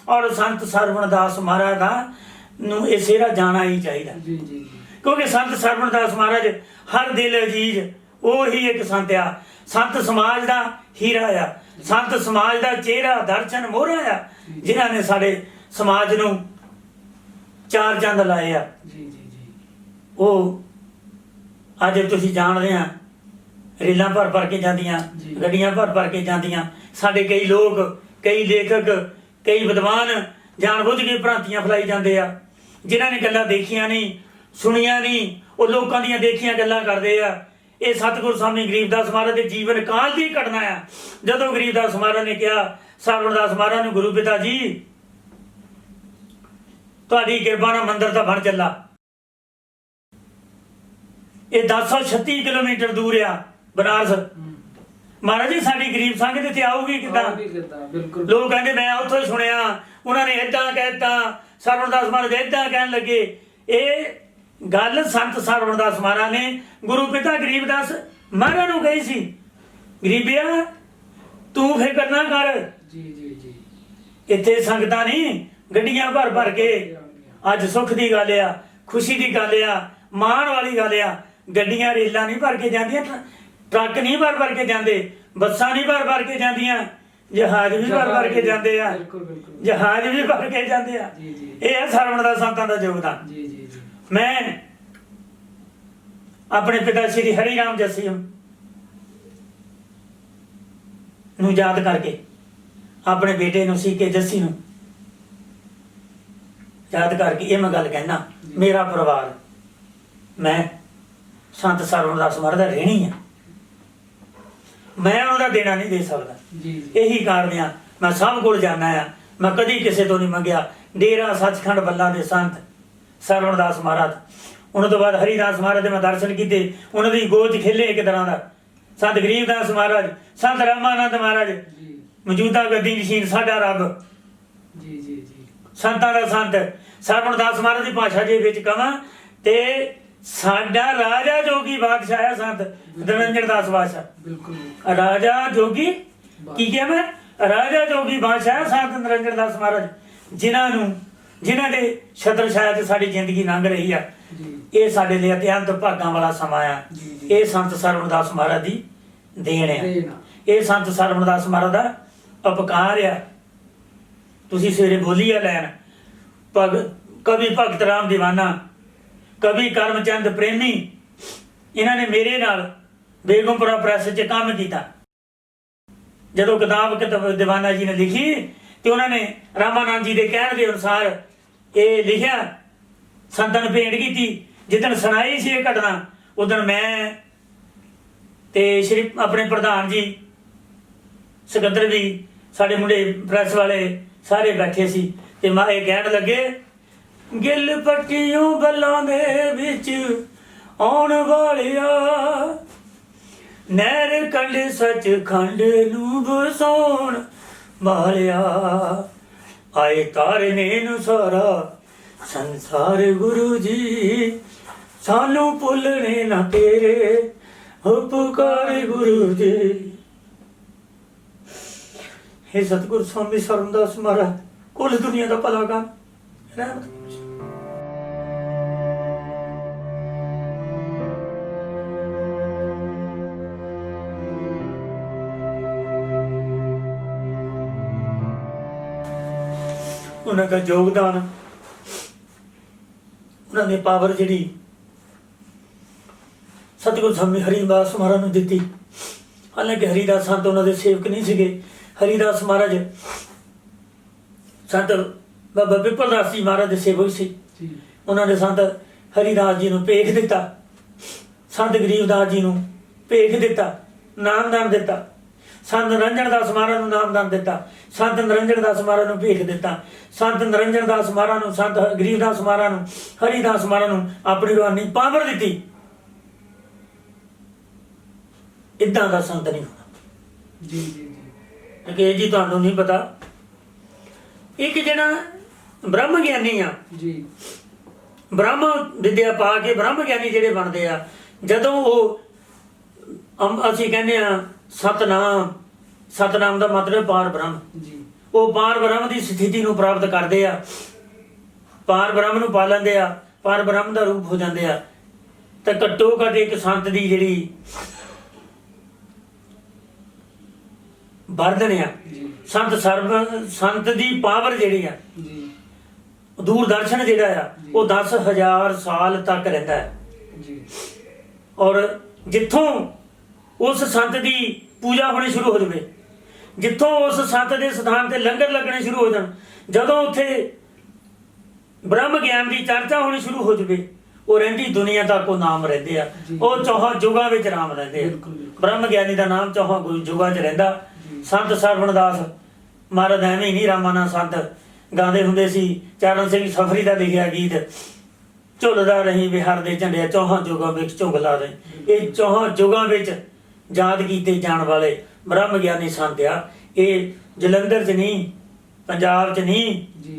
ਔਰ ਸੰਤ ਸਰਵਣਦਾਸ ਮਹਾਰਾਜ ਦਾ ਨੂੰ ਇਹ ਸਿਹਰਾ ਜਾਣਾ ਹੀ ਚਾਹੀਦਾ। ਜੀ ਜੀ ਜੀ ਕਿਉਂਕਿ ਸੰਤ ਸਰਵਣਦਾਸ ਮਹਾਰਾਜ ਹਰ ਦਿਲ ਅਜੀਜ਼ ਉਹ ਹੀ ਇੱਕ ਸੰਤ ਆ। ਸੰਤ ਸਮਾਜ ਦਾ ਹੀਰਾ ਆ, ਸੰਤ ਸਮਾਜ ਦਾ ਚਿਹਰਾ ਦਰਸ਼ਨ ਮੋਹਰਾ ਆ, ਜਿਨ੍ਹਾਂ ਨੇ ਸਾਡੇ ਸਮਾਜ ਨੂੰ ਚਾਰ ਚੰਦ ਲਾਏ ਆ। ਜੀ ਜੀ ਜੀ ਉਹ ਅੱਜ ਤੁਸੀਂ ਜਾਣਦੇ ਆ ਰੇਲਾਂ ਭਰ ਕੇ ਜਾਂਦੀਆਂ, ਜੀ। ਗੱਡੀਆਂ ਭਰ ਕੇ ਜਾਂਦੀਆਂ। ਸਾਡੇ ਕਈ ਲੋਕ, ਕਈ ਲੇਖਕ, ਕਈ ਵਿਦਵਾਨ ਜਾਣਬੁੱਝ ਕੇ ਭ੍ਰਾਂਤੀਆਂ ਫੈਲਾਈ ਜਾਂਦੇ ਆ। ਜਿਨ੍ਹਾਂ ਨੇ ਗੱਲਾਂ ਦੇਖੀਆਂ ਨਹੀਂ, ਸੁਣੀਆਂ ਨਹੀਂ, ਉਹ ਲੋਕਾਂ ਦੀਆਂ ਦੇਖੀਆਂ ਗੱਲਾਂ ਕਰਦੇ ਆ। ਇਹ ਸਤਿਗੁਰੂ ਸਵਾਮੀ ਗਰੀਬਦਾਸ ਮਹਾਰਾਜ ਦੇ ਜੀਵਨ ਕਾਲ ਦੀ ਘਟਨਾ ਆ। ਜਦੋਂ ਗਰੀਬਦਾਸ ਮਹਾਰਾਜ ਨੇ ਕਿਹਾ ਸਰਵਣਦਾਸ ਮਹਾਰਾਜ ਨੂੰ, ਗੁਰੂ ਪਿਤਾ ਜੀ ਤੁਹਾਡੀ ਕਿਰਪਾ ਨਾਲ ਮੰਦਿਰ ਤਾਂ ਬਣ ਚੱਲਾ। ਇਹ 1036 ਕਿਲੋਮੀਟਰ ਦੂਰ ਆ ਬਨਾਰਸ। ਮਹਾਰਾਜ ਜੀ ਸਾਡੀ ਗਰੀਬ ਸੰਗਤ ਇੱਥੇ ਆਊਗੀ ਕਿੱਦਾਂ? ਬਿਲਕੁਲ। ਲੋਕ ਕਹਿੰਦੇ ਮੈਂ ਉੱਥੋਂ ਹੀ ਸੁਣਿਆ ਉਹਨਾਂ ਨੇ ਏਦਾਂ ਕਹਿਤਾ, ਸਰਵਣਦਾਸ ਮਹਾਰਾਜ ਏਦਾਂ ਕਹਿਣ ਲੱਗੇ। ਇਹ ਗੱਲ ਸੰਤ ਸਰਵਣਦਾਸ ਮਹਾਰਾਜ ਨੇ ਗੁਰੂ ਪਿਤਾ ਗਰੀਬਦਾਸ ਮਹਾਰਾਜ ਨੂੰ ਕਹੀ ਸੀ, ਗਰੀਬਿਆ ਤੂੰ ਫਿਕਰ ਨਾ ਕਰ। ਜੀ ਜੀ ਜੀ ਇੱਥੇ ਸੰਗਤਾਂ ਨਹੀਂ ਗੱਡੀਆਂ ਭਰ ਕੇ, ਅੱਜ ਸੁੱਖ ਦੀ ਗੱਲ ਆ, ਖੁਸ਼ੀ ਦੀ ਗੱਲ ਆ, ਮਾਣ ਵਾਲੀ ਗੱਲ ਆ। ਗੱਡੀਆਂ ਰੇਲਾਂ ਨਹੀਂ ਭਰ ਕੇ ਜਾਂਦੀਆਂ, ਟਰੱਕ ਨਹੀਂ ਭਰ ਕੇ ਜਾਂਦੇ, ਬੱਸਾਂ ਨਹੀਂ ਭਰ ਕੇ ਜਾਂਦੀਆਂ, ਜਹਾਜ਼ ਵੀ ਭਰ ਕੇ ਜਾਂਦੇ ਆ। ਜਹਾਜ਼ ਵੀ ਭਰ ਕੇ ਜਾਂਦੇ ਆ। ਇਹ ਹੈ ਸਰਵਣਦਾਸ ਸੰਤਾਂ ਦਾ ਯੋਗਦਾਨ। ਜੀ ਜੀ ਜੀ ਮੈਂ ਆਪਣੇ ਪਿਤਾ ਸ਼੍ਰੀ ਹਰੀ ਰਾਮ ਜੱਸੀ ਨੂੰ ਯਾਦ ਕਰਕੇ, ਆਪਣੇ ਬੇਟੇ ਨੂੰ ਸੀ ਕੇ ਜੱਸੀ ਨੂੰ ਯਾਦ ਕਰਕੇ ਇਹ ਮੈਂ ਗੱਲ ਕਹਿਣਾ, ਮੇਰਾ ਪਰਿਵਾਰ, ਮੈਂ ਸੰਤ ਸਰਵਣਦਾਸ ਮਹਾਰਾਜ ਦਾ ਰਹਿਣੀ ਆ। ਮੈਂ ਉਹਨਾਂ ਦਾ ਦੇਣਾ ਨਹੀਂ ਦੇ ਸਕਦਾ। ਇਹੀ ਕਾਰਨ ਆ ਮੈਂ ਸਭ ਕੋਲ ਜਾਣਾ ਆ। ਮੈਂ ਕਦੀ ਕਿਸੇ ਤੋਂ ਨਹੀਂ ਮੰਗਿਆ। ਡੇਰਾ ਸੱਚਖੰਡ ਬੱਲਾ ਦੇ ਸੰਤ ਸਰਵਣਦਾਸ ਮਹਾਰਾਜ, ਉਹਨਾਂ ਤੋਂ ਬਾਅਦ ਹਰੀਦਾਸ ਮਹਾਰਾਜ ਦੇ ਮੈਂ ਦਰਸ਼ਨ ਕੀਤੇ। ਉਹਨਾਂ ਦੀ ਗੋਦ ਖੇਲੇ ਇੱਕ ਤਰ੍ਹਾਂ ਦਾ। ਸੰਤ ਗਰੀਬਦਾਸ ਮਹਾਰਾਜ, ਸੰਤ ਰਾਮਾਨੰਦ ਮਹਾਰਾਜ, ਮੌਜੂਦਾ ਗੱਦੀ ਨਸ਼ੀਨ ਸਾਡਾ ਰੱਬ, ਜੀ ਜੀ ਜੀ ਸੰਤਾਂ ਦਾ ਸੰਤ ਸਰਵਣਦਾਸ ਮਹਾਰਾਜ ਦੀ ਭਾਸ਼ਾ ਦੇ ਵਿੱਚ ਕਵਾਂ ਤੇ ਸਾਡਾ ਰਾਜਾ ਜੋਗੀ ਬਾਦਸ਼ਾਹ ਆ ਸੰਤ ਨਿਰੰਜਨ ਦਾਸ ਬਾਦਸ਼ਾਹ। ਬਿਲਕੁਲ ਰਾਜਾ ਜੋਗੀ ਕੀ ਕਿਹਾ ਮੈਂ? ਰਾਜਾ ਜੋਗੀ ਬਾਦਸ਼ਾਹ ਸੰਤ ਨਿਰੰਜਨ ਦਾਸ ਮਹਾਰਾਜ, ਜਿਨ੍ਹਾਂ ਦੇ ਛਤਰ ਛਾਇਆ 'ਚ ਸਾਡੀ ਜ਼ਿੰਦਗੀ ਲੰਘ ਰਹੀ ਆ। ਜੀ ਇਹ ਸਾਡੇ ਲਈ ਅਤਿਅੰਤ ਭਾਗਾਂ ਵਾਲਾ ਸਮਾਂ ਆ। ਜੀ, ਜੀ। ਇਹ ਸੰਤ ਸਰਵਣਦਾਸ ਮਹਾਰਾਜ ਦੀ ਦੇਣ ਆ। ਦੇਣ ਆ। ਇਹ ਸੰਤ ਸਰਵਣਦਾਸ ਮਹਾਰਾਜ ਦਾ ਉਪਕਾਰ ਆ। ਤੁਸੀਂ ਸਵੇਰੇ ਬੋਲੀ ਆ ਲੈਣ ਕਵੀ ਭਗਤ ਰਾਮ ਦੀਵਾਨਾ, ਕਵੀ ਕਰਮਚੰਦ ਪ੍ਰੇਮੀ, ਇਹਨਾਂ ਨੇ ਮੇਰੇ ਨਾਲ ਬੇਗਮਪੁਰਾ ਪ੍ਰੈਸ 'ਚ ਕੰਮ ਕੀਤਾ। ਜਦੋਂ ਕਿਤਾਬ ਦੀਵਾਨਾ ਜੀ ਨੇ ਲਿਖੀ ਤੇ ਉਹਨਾਂ ਨੇ ਰਾਮਾਨੰਦ ਜੀ ਦੇ ਕਹਿਣ ਦੇ ਅਨੁਸਾਰ ਇਹ ਲਿਖਿਆ, ਸੰਤਾਂ ਨੂੰ ਭੇਂਟ ਕੀਤੀ। ਜਿੱਦਣ ਸੁਣਾਈ ਸੀ ਇਹ ਘਟਨਾ, ਉਦਣ ਮੈਂ ਤੇ ਸ਼੍ਰੀ ਆਪਣੇ ਪ੍ਰਧਾਨ ਜੀ, ਸਿਕੰਦਰ ਵੀ, ਸਾਡੇ ਮੁੰਡੇ ਪ੍ਰੈਸ ਵਾਲੇ ਸਾਰੇ ਬੈਠੇ ਸੀ ਤੇ ਮੈਂ ਇਹ ਕਹਿਣ ਲੱਗੇ, ਗਿੱਲ ਪੱਟੀਆਂ ਗੱਲਾਂ ਦੇ ਵਿੱਚ ਆਉਣ ਵਾਲਿਆ, ਨਹਿਰ ਕੰਢੇ ਸੱਚਖੰਡ ਨੂੰ ਵਸਾਉਣ ਵਾਲਿਆ, ਆਏ ਤਾਰਨੇ ਨੂੰ ਸਾਰਾ ਸੰਸਾਰ ਗੁਰੂ ਜੀ, ਸਾਨੂੰ ਭੁੱਲਣੇ ਨਾ ਤੇਰੇ ਉਪਕਾਰ ਗੁਰੂ ਜੀ। हे सतगुरु स्वामी सरवणदास महाराज, कुल दुनिया का भला कर रहमत। उन्होंने योगदान, उन्होंने पावर जी सतगुरु स्वामी हरिदास महाराज ने दी। हालांकि हरिदास संत उन्होंने सेवक नहीं थे। हरिदास महाराज संत बाबा विपलदास जी महाराज के सेवक से। उन्होंने संत हरिदास जी को भेख दिता, संत गरीबदास जी को भेख दिता, नामदान दिता, संत निरंजन दास महाराज को नामदान दिता, संत निरंजन दास महाराज को भेख दिता, संत निरंजन दास महाराज को, संत गरीबदास महाराज को, हरिदास महाराज को अपनी रूहानी पावर दी। इदा का संत नहीं होना जी जी कि जी तुहानू नहीं पता। एक जना ब्रह्म ज्ञानी आ जी, ब्रह्म विद्या पा के ब्रह्म ज्ञानी जिहड़े बनते आ, जदों वो असीं कहने आ सतनाम, सतनाम का मतलब पार ब्रह्म जी, वो पार ब्रह्म की स्थिति नूं प्राप्त करते आ, पार ब्रह्म नूं पा लैंदे आ, पार ब्रह्म का रूप हो जाते आ। तो घट्टो घट एक संत की जिहड़ी वर्धन आ, संत दी पावर जिहड़ी आ, दूरदर्शन जिहड़ा आ, वो 10,000 साल तक रहिंदा है। और जिथों उस संत की पूजा होनी शुरू हो जाए, जिथों उस संत के स्थान से लंगर लगने शुरू हो जाए, जदों उत्थे ब्रह्म ज्ञान की चर्चा होनी शुरू हो जाए, वो रहिंदी दुनिया तक वो नाम रहिंदे आ। वो चौहां युगां विच नाम रहिंदे आ। ब्रह्म ज्ञानी का नाम चौहां युगां च रहिंदा। संत सरवणदास महाराज एवं ही नहीं, रामानंद संत गाते हुंदे सी। चरण सिंह सफरी का लिखिया गीत, झुलदा रही बिहार दे झंडिया, चौहां युगां विच झुंगला रही। ये चौहां युगां विच याद कीते जाण वाले ब्रह्म ज्ञानी संत आ। ये जलंधर च नहीं, पंजाब च नहीं,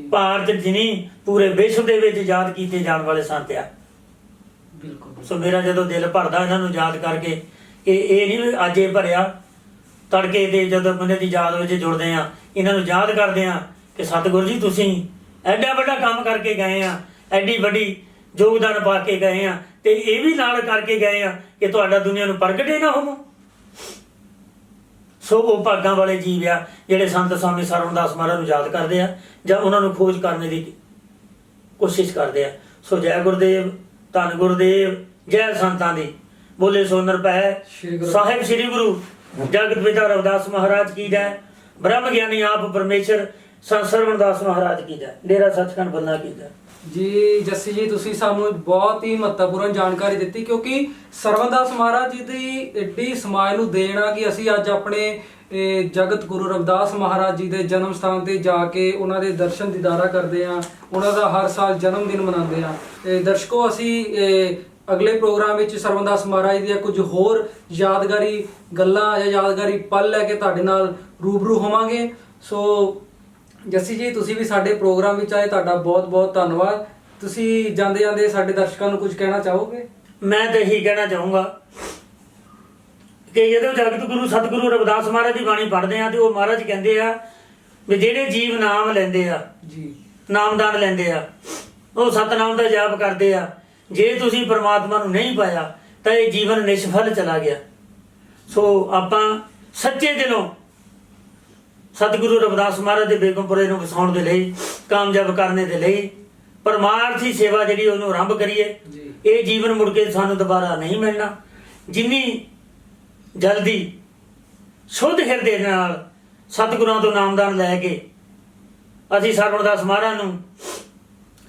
भारत च नहीं, पूरे विश्व दे विच याद कीते जाण वाले संत आ। सो मेरा जदों दिल भरदा इन्हां नूं याद करके, ये नहीं अज ये भरिया, तड़के दे जदों बंदे दी याद विच जुड़दे आ, इन्हां नूं याद करदे आ कि सतगुरु जी तुसीं एडा वड्डा काम करके गए आ, एडी वड्डी योगदान पा के गए आ, ते ये भी नाल करके गए आ कि तुहाडा दुनिया नूं प्रगटे ना होवो। सो वो भागां वाले जीव आ जिहड़े संत स्वामी सरवणदास महाराज नूं याद करदे आ जां उन्हां नूं खोज करने दी कोशिश करदे आ। सो जय गुरुदेव, धन गुरुदेव, जय संतां दी। बोले सो निरभै साहिब श्री गुरु जगत पिता रविदास महाराज की जय। ब्रह्म ज्ञानी आप परमेश्वर संत सरवणदास महाराज की जय। डेरा सचखंड बन्ना की जय। ਜੀ ਜੱਸੀ ਜੀ, ਤੁਸੀਂ ਸਾਨੂੰ ਬਹੁਤ ਹੀ ਮਹੱਤਵਪੂਰਨ ਜਾਣਕਾਰੀ ਦਿੱਤੀ, ਕਿਉਂਕਿ ਸਰਵਣਦਾਸ ਮਹਾਰਾਜ ਜੀ ਦੀ ਏਡੀ ਸਮਾਜ ਨੂੰ ਦੇਣ ਆ ਕਿ ਅਸੀਂ ਅੱਜ ਆਪਣੇ ਜਗਤ ਗੁਰੂ ਰਵਿਦਾਸ ਮਹਾਰਾਜ ਜੀ ਦੇ ਜਨਮ ਸਥਾਨ ਤੇ ਜਾ ਕੇ ਉਹਨਾਂ ਦੇ ਦਰਸ਼ਨ ਦੀਦਾਰਾ ਕਰਦੇ ਆ, ਉਹਨਾਂ ਦਾ ਹਰ ਸਾਲ ਜਨਮ ਦਿਨ ਮਨਾਉਂਦੇ ਆ। ਦਰਸ਼ਕੋ, ਅਸੀਂ ਅਗਲੇ ਪ੍ਰੋਗਰਾਮ ਵਿੱਚ ਸਰਵਣਦਾਸ ਮਹਾਰਾਜ ਦੀਆਂ ਕੁਝ ਹੋਰ ਯਾਦਗਾਰੀ ਗੱਲਾਂ ਜਾਂ ਯਾਦਗਾਰੀ ਪਲ ਲੈ ਕੇ ਤੁਹਾਡੇ ਨਾਲ ਰੂਬਰੂ ਹੋਵਾਂਗੇ। ਸੋ ਜੱਸੀ ਜੀ, ਤੁਸੀਂ ਵੀ ਸਾਡੇ ਪ੍ਰੋਗਰਾਮ ਵਿੱਚ ਆਏ, ਤੁਹਾਡਾ ਬਹੁਤ ਬਹੁਤ ਧੰਨਵਾਦ। ਤੁਸੀਂ ਜਾਂਦੇ ਜਾਂਦੇ ਸਾਡੇ ਦਰਸ਼ਕਾਂ ਨੂੰ ਕੁਝ ਕਹਿਣਾ ਚਾਹੋਗੇ? ਮੈਂ ਤਾਂ ਇਹੀ ਕਹਿਣਾ ਚਾਹੂੰਗਾ ਕਿ ਜਦੋਂ ਜਗਤ ਗੁਰੂ ਸਤਿਗੁਰੂ ਰਵਿਦਾਸ ਮਹਾਰਾਜ ਦੀ ਬਾਣੀ ਪੜ੍ਹਦੇ ਆ ਤੇ ਉਹ ਮਹਾਰਾਜ ਕਹਿੰਦੇ ਆ ਵੀ ਜਿਹੜੇ ਜੀਵ ਨਾਮ ਲੈਂਦੇ ਆ, ਜੀ, ਨਾਮਦਾਨ ਲੈਂਦੇ ਆ, ਉਹ ਸਤਨਾਮ ਦਾ ਜਾਪ ਕਰਦੇ ਆ, ਜੇ ਤੁਸੀਂ ਪਰਮਾਤਮਾ ਨੂੰ ਨਹੀਂ ਪਾਇਆ ਤਾਂ ਇਹ ਜੀਵਨ ਨਿਸ਼ਫਲ ਚਲਾ ਗਿਆ। ਸੋ ਆਪਾਂ ਸੱਚੇ ਦਿਲੋਂ ਸਤਿਗੁਰੂ ਰਵਿਦਾਸ ਮਹਾਰਾਜ ਦੇ ਬੇਗਮਪੁਰੇ ਨੂੰ ਵਸਾਉਣ ਦੇ ਲਈ, ਕਾਮਯਾਬ ਕਰਨੇ ਦੇ ਲਈ ਪਰਮਾਰਥੀ ਸੇਵਾ ਜਿਹੜੀ ਉਹਨੂੰ ਆਰੰਭ ਕਰੀਏ। ਜੀ। ਇਹ ਜੀਵਨ ਮੁੜ ਕੇ ਸਾਨੂੰ ਦੁਬਾਰਾ ਨਹੀਂ ਮਿਲਣਾ। ਜਿੰਨੀ ਜਲਦੀ ਸ਼ੁੱਧ ਹਿਰਦੇ ਨਾਲ ਸਤਿਗੁਰਾਂ ਤੋਂ ਨਾਮਦਾਨ ਲੈ ਕੇ ਅਸੀਂ ਸਰਵਣਦਾਸ ਮਹਾਰਾਜ ਨੂੰ,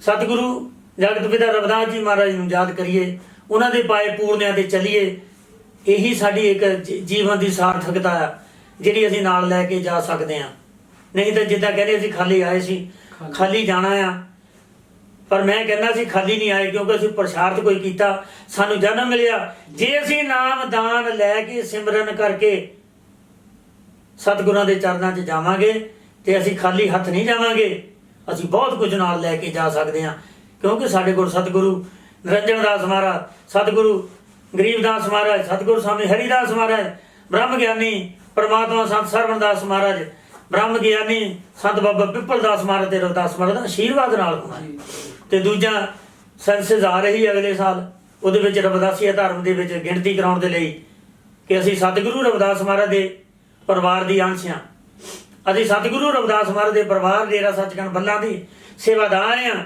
ਸਤਿਗੁਰੂ ਜਗਤ ਪਿਤਾ ਰਵਿਦਾਸ ਜੀ ਮਹਾਰਾਜ ਨੂੰ ਯਾਦ ਕਰੀਏ, ਉਹਨਾਂ ਦੇ ਪਾਏ ਪੂਰਨਿਆਂ ਤੇ ਚੱਲੀਏ। ਇਹੀ ਸਾਡੀ ਇੱਕ ਜੀਵਨ ਦੀ ਸਾਰਥਕਤਾ ਆ ਜਿਹੜੀ ਅਸੀਂ ਨਾਲ ਲੈ ਕੇ ਜਾ ਸਕਦੇ ਹਾਂ। ਨਹੀਂ ਤਾਂ ਜਿੱਦਾਂ ਕਹਿੰਦੇ ਅਸੀਂ ਖਾਲੀ ਆਏ ਸੀ, ਖਾਲੀ ਜਾਣਾ ਆ। ਪਰ ਮੈਂ ਕਹਿੰਦਾ ਸੀ ਖਾਲੀ ਨਹੀਂ ਆਏ, ਕਿਉਂਕਿ ਅਸੀਂ ਪ੍ਰਸ਼ਾਰਥ ਕੋਈ ਕੀਤਾ, ਸਾਨੂੰ ਜਨਮ ਮਿਲਿਆ। ਜੇ ਅਸੀਂ ਨਾਮ ਦਾਨ ਲੈ ਕੇ ਸਿਮਰਨ ਕਰਕੇ ਸਤਿਗੁਰਾਂ ਦੇ ਚਰਨਾਂ 'ਚ ਜਾਵਾਂਗੇ ਤੇ ਅਸੀਂ ਖਾਲੀ ਹੱਥ ਨਹੀਂ ਜਾਵਾਂਗੇ। ਅਸੀਂ ਬਹੁਤ ਕੁਝ ਨਾਲ ਲੈ ਕੇ ਜਾ ਸਕਦੇ ਹਾਂ, ਕਿਉਂਕਿ ਸਾਡੇ ਕੋਲ ਸਤਿਗੁਰੂ ਨਿਰੰਜਨ ਦਾਸ ਮਹਾਰਾਜ, ਸਤਿਗੁਰੂ ਗਰੀਬਦਾਸ ਮਹਾਰਾਜ, ਸਤਿਗੁਰੂ ਸਵਾਮੀ ਹਰੀਦਾਸ ਮਹਾਰਾਜ, ਬ੍ਰਹਮ ਗਿਆਨੀ ਪਰਮਾਤਮਾ ਸੰਤ ਸਰਵਣਦਾਸ ਮਹਾਰਾਜ, ਬ੍ਰਹਮ ਗਿਆਨੀ ਸੰਤ ਬਾਬਾ ਪਿੱਪਲ ਦਾਸ ਮਹਾਰਾਜ ਤੇ ਰਵਿਦਾਸ ਮਹਾਰਾਜ ਦਾ ਆਸ਼ੀਰਵਾਦ ਨਾਲ ਹੋਣਾ। ਤੇ ਦੂਜਾ ਸੈਂਸਸ ਆ ਰਹੀ ਅਗਲੇ ਸਾਲ, ਉਹਦੇ ਵਿੱਚ ਰਵਿਦਾਸੀਆ ਧਰਮ ਦੇ ਵਿੱਚ ਗਿਣਤੀ ਕਰਾਉਣ ਦੇ ਲਈ ਕਿ ਅਸੀਂ ਸਤਿਗੁਰੂ ਰਵਿਦਾਸ ਮਹਾਰਾਜ ਦੇ ਪਰਿਵਾਰ ਦੀ ਅੰਸ਼ ਹਾਂ। ਅਸੀਂ ਸਤਿਗੁਰੂ ਰਵਿਦਾਸ ਮਹਾਰਾਜ ਦੇ ਪਰਿਵਾਰ ਡੇਰਾ ਸੱਚਖੰਡ ਬੱਲਾ ਦੀ ਸੇਵਾਦਾਰ ਹਾਂ।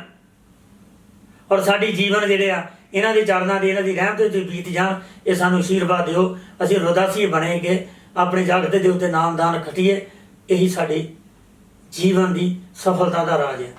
ਔਰ ਸਾਡੀ ਜੀਵਨ ਜਿਹੜੇ ਆ ਇਹਨਾਂ ਦੇ ਚਰਨਾਂ ਦੀ, ਇਹਨਾਂ ਦੀ ਰਹਿਮਤ ਤੇ ਬੀਤ ਜਾਣ। ਇਹ ਸਾਨੂੰ ਆਸ਼ੀਰਵਾਦ ਦਿਓ, ਅਸੀਂ ਰਵਿਦਾਸੀ ਬਣੇ ਕੇ ਆਪਣੇ ਜਗਤ ਦੇ ਉੱਤੇ ਨਾਮਦਾਨ ਖਟੀਏ। ਇਹੀ ਸਾਡੇ ਜੀਵਨ ਦੀ ਸਫਲਤਾ ਦਾ ਰਾਜ ਹੈ।